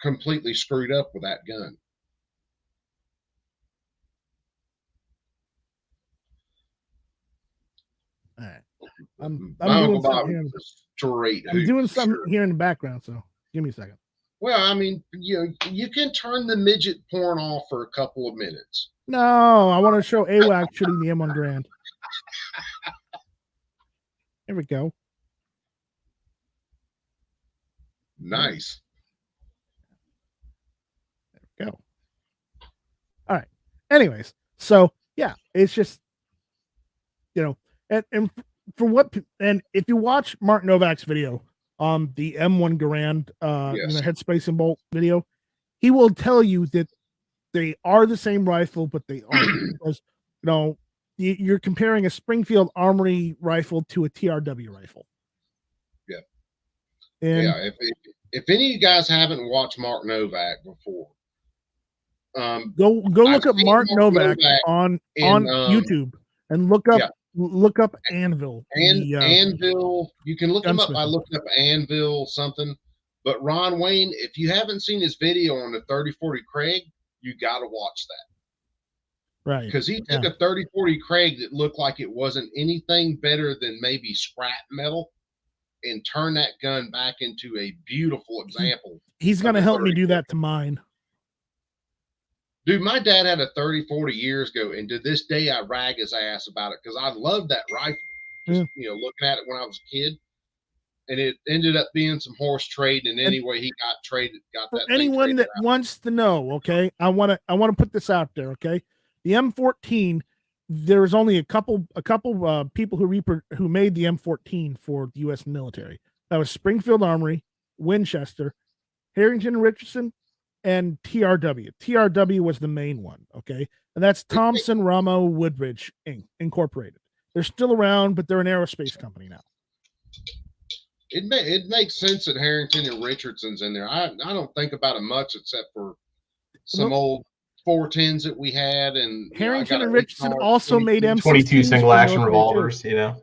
completely screwed up with that gun. All right. I'm doing something here in the background, so give me a second. Well, I mean, you can turn the midget porn off for a couple of minutes. No, I want to show AWAC shooting the M1 Garand. There we go. Nice. There we go. All right. Anyways, so yeah, it's just and if you watch Mark Novak's video on the M1 Garand headspace and bolt video, he will tell you that they are the same rifle, but they aren't because you're comparing a Springfield Armory rifle to a TRW rifle. Yeah. And yeah. If any of you guys haven't watched Mark Novak before, go look up Mark Novak on YouTube and look up Anvil. Anvil. You can look him up by looking up Anvil something. But Ron Wayne, if you haven't seen his video on the 3040 Craig, you got to watch that. Right. Because he took a 3040 Craig that looked like it wasn't anything better than maybe scrap metal and turn that gun back into a beautiful example. He's going to help me do that to mine. Dude, my dad had a 3040 years ago, and to this day I rag his ass about it because I loved that rifle. Just looking at it when I was a kid. And it ended up being some horse trade, and anyway, he got traded. Got that. For anyone that wants to know, okay, I want to put this out there, okay. The M14, there was only a couple people who made the M14 for the U.S. military. That was Springfield Armory, Winchester, Harrington and Richardson, and TRW. TRW was the main one, okay, and that's Thompson Ramo Woodbridge Incorporated. They're still around, but they're an aerospace company now. It makes sense that Harrington and Richardson's in there. I don't think about it much except for some old 410s that we had, and Harrington and Richardson also made M16s 22 single action revolvers. Yeah.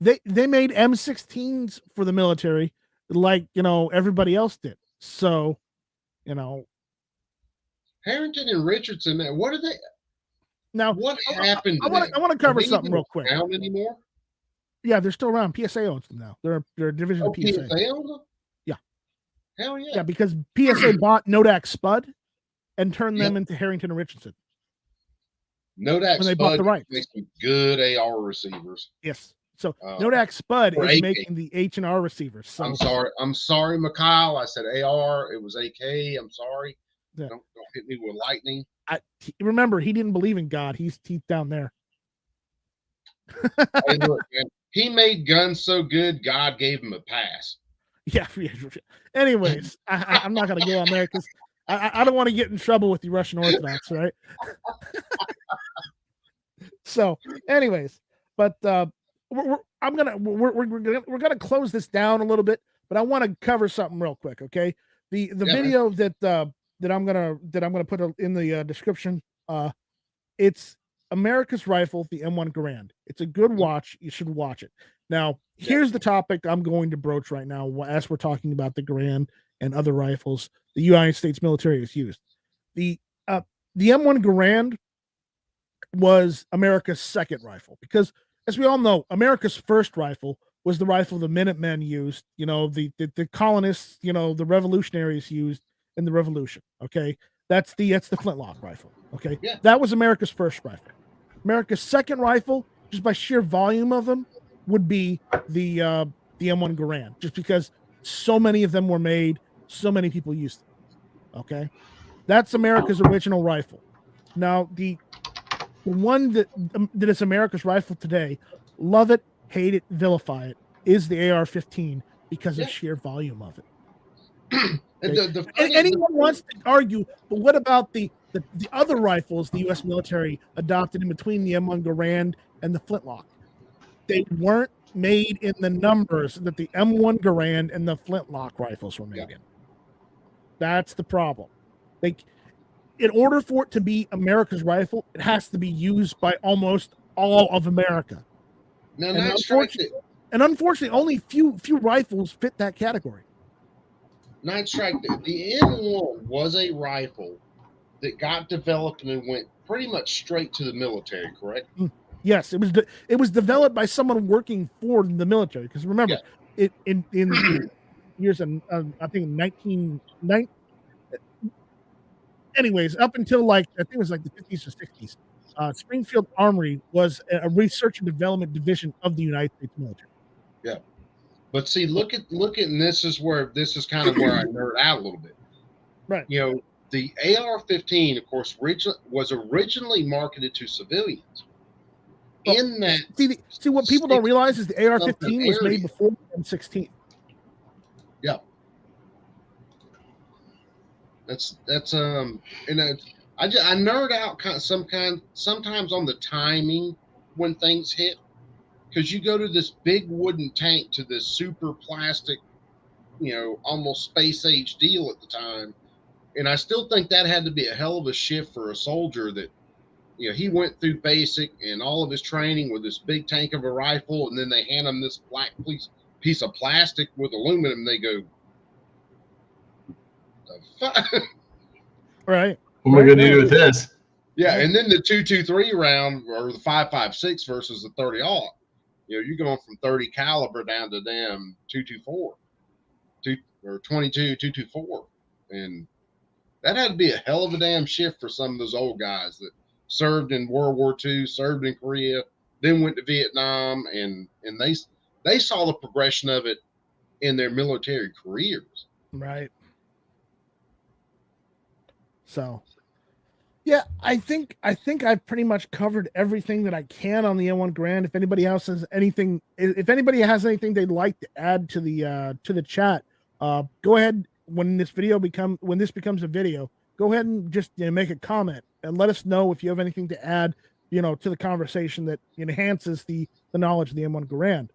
They made M16s for the military, like everybody else did. So, Harrington and Richardson, man, what are they? Now, what happened? I want to cover something real quick. Around anymore? Yeah, they're still around. PSA owns them now. They're a division of PSA. PSA owns them? Yeah. Hell yeah. Yeah, because PSA bought Nodak Spud and turned them into Harrington and Richardson. Nodak Spud bought the rights. Makes some good AR receivers. Yes. So Nodak Spud is making the H&R receivers. So. I'm sorry, Mikhail. I said AR. It was AK. I'm sorry. Yeah. Don't hit me with lightning. Remember, he didn't believe in God. He's down there. Hey, look, man, he made guns so good, God gave him a pass. Yeah. Anyways, I'm not going to go on there because I don't want to get in trouble with the Russian Orthodox, right? So, anyways, but we're gonna close this down a little bit, but I want to cover something real quick, okay? The video that I'm gonna put in the description. It's America's Rifle, the M1 Garand. It's a good watch. You should watch it. Now, here's the topic I'm going to broach right now as we're talking about the Garand and other rifles the United States military has used. The M1 Garand was America's second rifle because, as we all know, America's first rifle was the rifle the Minutemen used, the colonists, the revolutionaries used in the Revolution, okay? That's the flintlock rifle, okay? Yeah. That was America's first rifle. America's second rifle, just by sheer volume of them, would be the M1 Garand, just because so many of them were made, so many people used them, okay? That's America's original rifle. Now, the one that is America's rifle today, love it, hate it, vilify it, is the AR-15 because of sheer volume of it. Okay? Anyone wants to argue, but what about the other rifles the U.S. military adopted in between the M1 Garand and the flintlock? They weren't made in the numbers that the M1 Garand and the flintlock rifles were made in. That's the problem. In order for it to be America's rifle, it has to be used by almost all of America. Now, and unfortunately, only few rifles fit that category. NightStryke, the M1 was a rifle that got developed and went pretty much straight to the military, correct? Yes, it was developed by someone working for the military. Because remember, in years of I think 1990. Anyways, up until I think it was the 50s or 60s, Springfield Armory was a research and development division of the United States military. Yeah, but see, look at, and this is kind of where I nerd out a little bit. Right. The AR-15, of course, was originally marketed to civilians. See what people don't realize is the AR-15 was made before the M16. Yeah. That's and I nerd out sometimes on the timing when things hit, because you go to this big wooden tank to this super plastic, almost space age deal at the time, and I still think that had to be a hell of a shift for a soldier that, he went through basic and all of his training with this big tank of a rifle, and then they hand him this black piece of plastic with aluminum. They go, the fuck? Right. What am I going to do with this? Yeah, and then the 223 round or the 5.56 versus the 30-aught. You're going from 30 caliber down to damn 224, or 22 224, and that had to be a hell of a damn shift for some of those old guys that served in World War II, served in Korea, then went to Vietnam, and they saw the progression of it in their military careers. Right. So, yeah, I think I've pretty much covered everything that I can on the M1 Garand. If anybody else has anything, they'd like to add to the chat, go ahead. When this becomes a video, go ahead and just make a comment and let us know if you have anything to add, to the conversation that enhances the knowledge of the M1 Garand.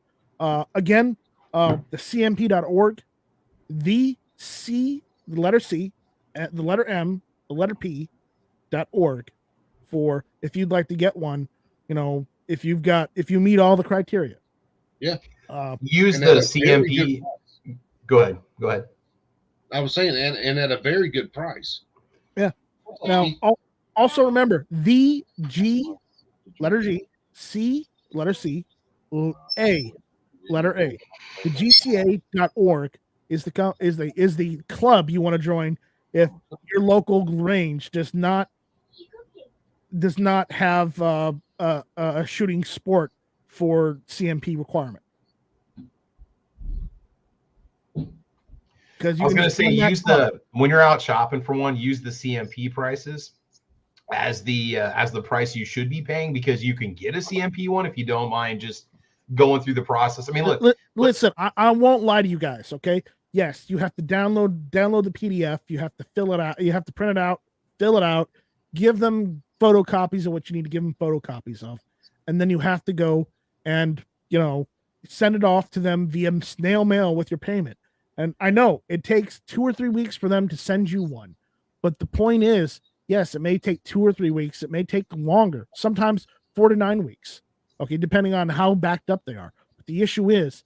Again, the cmp.org, the letter C, the letter M, the letter P.org, for if you'd like to get one, if you meet all the criteria. Yeah. Use the CMP. Go ahead. I was saying, and at a very good price. Yeah. Now, also remember, the G, letter G, C, letter C, A, letter A. The GCA.org is the club you want to join if your local range does not have a shooting sport for CMP requirement. I was going to say, when you're out shopping for one, use the CMP prices as the price you should be paying, because you can get a CMP one if you don't mind just going through the process. I mean, listen, I won't lie to you guys. Okay. Yes, you have to download the PDF. You have to fill it out. You have to print it out, fill it out, give them photocopies of what you need to give them photocopies of. And then you have to go and, send it off to them via snail mail with your payment. And I know it takes 2 or 3 weeks for them to send you one. But the point is, yes, it may take 2 or 3 weeks. It may take longer, sometimes 4 to 9 weeks. Okay, depending on how backed up they are. But the issue is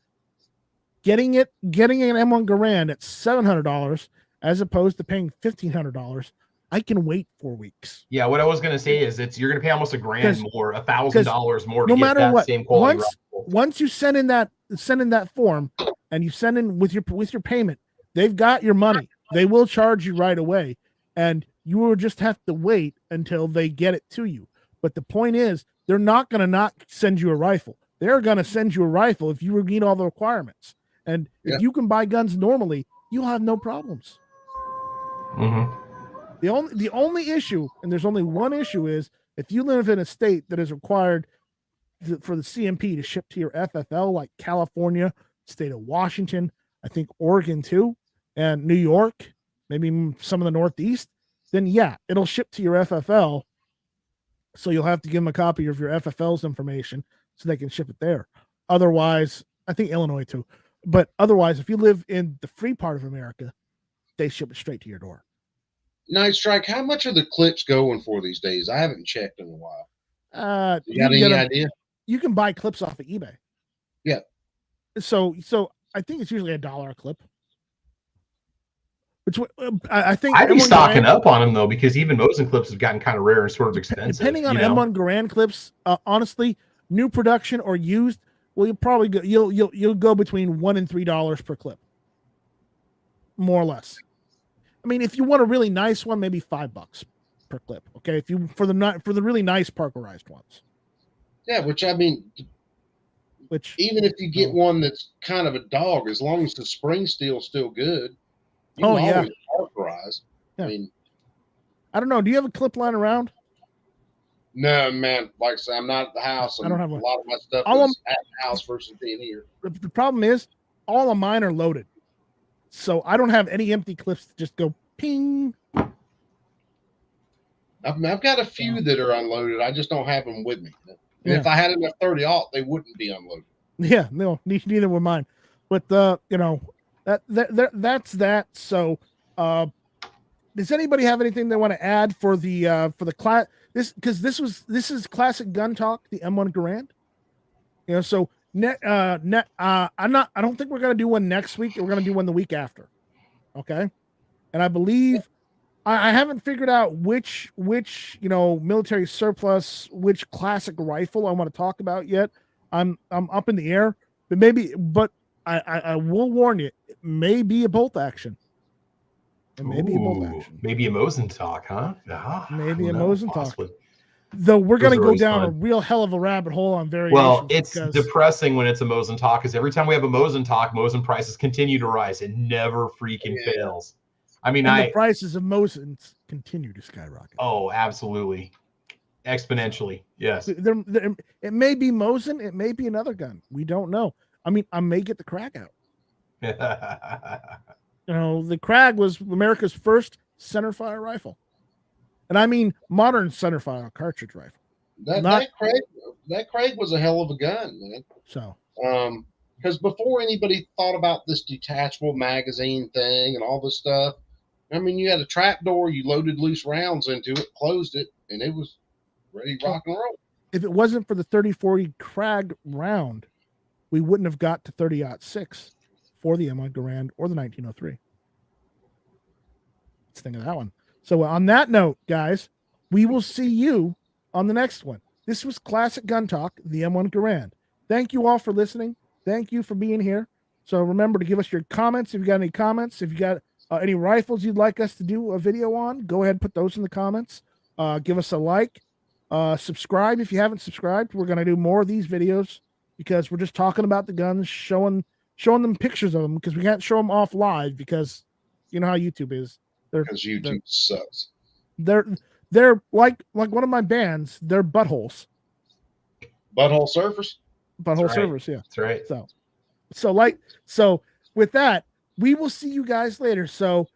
getting an M1 Garand at $700 as opposed to paying $1,500. I can wait 4 weeks. Yeah, what I was going to say is you're going to pay almost $1,000 more, $1,000 more to no get matter that what, same quality rifle. Once you send in that form and you send in with your payment, they've got your money. They will charge you right away, and you will just have to wait until they get it to you. But the point is, they're not going to not send you a rifle. They're going to send you a rifle if you meet all the requirements. And if you can buy guns normally, you'll have no problems. Mm-hmm. The only issue, and there's only one issue, is if you live in a state that is required for the CMP to ship to your FFL, like California, state of Washington, I think Oregon too, and New York, maybe some of the Northeast, then yeah, it'll ship to your FFL. So you'll have to give them a copy of your FFL's information so they can ship it there. Otherwise, I think Illinois too. But otherwise, if you live in the free part of America, they ship it straight to your door. NightStryke, how much are the clips going for these days? I haven't checked in a while. You got any idea? You can buy clips off of eBay. Yeah. So I think it's usually $1 a clip. Which I think I'd be stocking up on them though, because even Mosin clips have gotten kind of rare and sort of expensive. Depending on M1 Garand clips, honestly, new production or used, well, you'll probably go, you'll go between $1 and $3 per clip, more or less. I mean, if you want a really nice one, maybe $5 per clip. Okay, if you for the really nice parkerized ones. Yeah, which even if you get one that's kind of a dog, as long as the spring steel's still good, you can always parkerize. Yeah. I mean, I don't know. Do you have a clip lying around? No, man. Like I said, I'm not at the house. I don't have one. A lot of my stuff is at the house versus being here. The problem is, all of mine are loaded, so I don't have any empty clips to just go ping. I've got a few that are unloaded. I just don't have them with me. Yeah. If I had enough 30-aught, they wouldn't be unloaded. Yeah, no, neither were mine. But you know, that's that. So, does anybody have anything they want to add for the class? This is classic gun talk, the M1 Garand. You know, so I don't think we're gonna do one next week. We're gonna do one the week after. Okay, and I believe I haven't figured out which military surplus, which classic rifle I want to talk about yet. I'm up in the air, but I will warn you, it may be a bolt action. It may be a bolt action. Maybe a Mosin talk, huh? Maybe a Mosin talk. Though we're going to go down a real hell of a rabbit hole on variations. Well, it's depressing when it's a Mosin talk, because every time we have a Mosin talk, Mosin prices continue to rise. It never freaking fails. I mean, the prices of Mosins continue to skyrocket. Oh, absolutely. Exponentially. Yes. It may be Mosin. It may be another gun. We don't know. I mean, I may get the Krag out. You know, the Krag was America's first centerfire rifle. And I mean modern centerfire cartridge rifle. That Krag was a hell of a gun, man. So, because before anybody thought about this detachable magazine thing and all this stuff, I mean, you had a trap door, you loaded loose rounds into it, closed it, and it was ready to rock and roll. If it wasn't for the 30-40 Krag round, we wouldn't have got to 30-06 for the M1 Garand or the 1903. Let's think of that one. So on that note, guys, we will see you on the next one. This was Classic Gun Talk, the M1 Garand. Thank you all for listening. Thank you for being here. So remember to give us your comments. If you got any comments, if you got any rifles you'd like us to do a video on, go ahead and put those in the comments. Give us a like. Subscribe if you haven't subscribed. We're going to do more of these videos because we're just talking about the guns, showing them pictures of them, because we can't show them off live because you know how YouTube is. Because YouTube sucks. They're like one of my bands. They're buttholes. Butthole surfers. Butthole servers. Yeah, that's right. So with that, we will see you guys later. So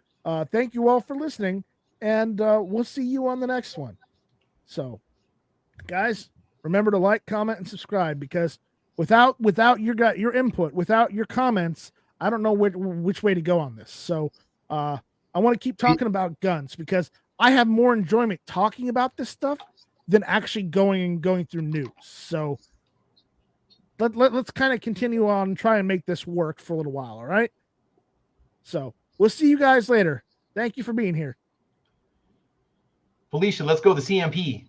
thank you all for listening, and we'll see you on the next one. So, guys, remember to like, comment, and subscribe, because without your input, without your comments, I don't know which way to go on this. So I want to keep talking about guns, because I have more enjoyment talking about this stuff than actually going through news. So let's kind of continue on and try and make this work for a little while. All right. So we'll see you guys later. Thank you for being here. Felicia, let's go to the CMP.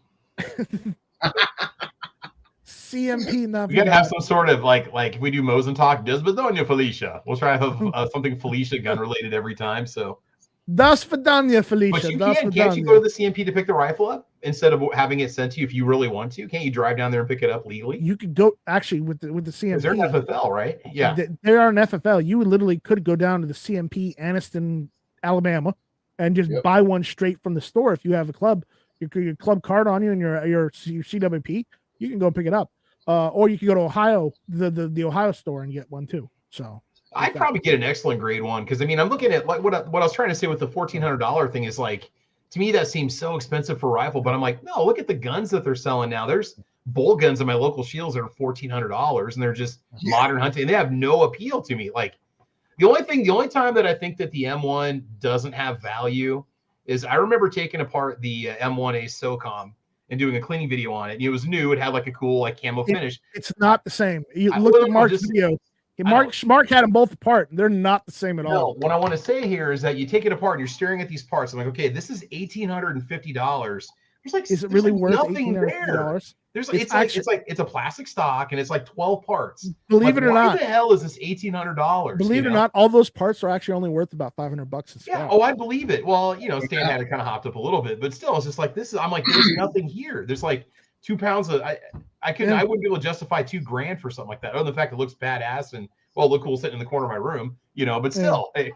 CMP. We gotta have some sort of like if we do Mosin talk, Des Bedonia Felicia. We'll try to have something Felicia gun related every time. So Das Vidania, Felicia. But can't you go to the CMP to pick the rifle up instead of having it sent to you if you really want to? Can't you drive down there and pick it up legally? You could go actually with the CMP. They're an FFL, right? Yeah, they are an FFL. You literally could go down to the CMP Anniston, Alabama, and just buy one straight from the store. If you have a club, your club card on you and your CWP, you can go pick it up. Or you can go to Ohio, the Ohio store, and get one too. So I'd probably get an excellent grade one, because I mean, I'm looking at like what I was trying to say with the $1,400 thing is, like, to me that seems so expensive for a rifle, but I'm like, no, look at the guns that they're selling now. There's bolt guns in my local Shields that are $1,400, and they're just modern hunting, and they have no appeal to me. Like the only time that I think that the M1 doesn't have value is I remember taking apart the M1A SOCOM and doing a cleaning video on it. And it was new. It had like a cool like camo finish. It's not the same. You look at Mark's video. Mark had them both apart. They're not the same at all. What I want to say here is that you take it apart and you're staring at these parts. I'm like, okay, this is $1,850. There's like, is it really worth nothing there? It's a plastic stock and it's like 12 parts. Believe it or not, why the hell is this $1,800? Believe it or not, all those parts are actually only worth about $500. Yeah. Oh, I believe it. Well, Stan had it kind of hopped up a little bit, but still, it's just like I'm like, there's nothing here. There's like 2 pounds of I wouldn't be able to justify $2,000 for something like that. Other than the fact it looks badass and look cool sitting in the corner of my room, but still. Hey.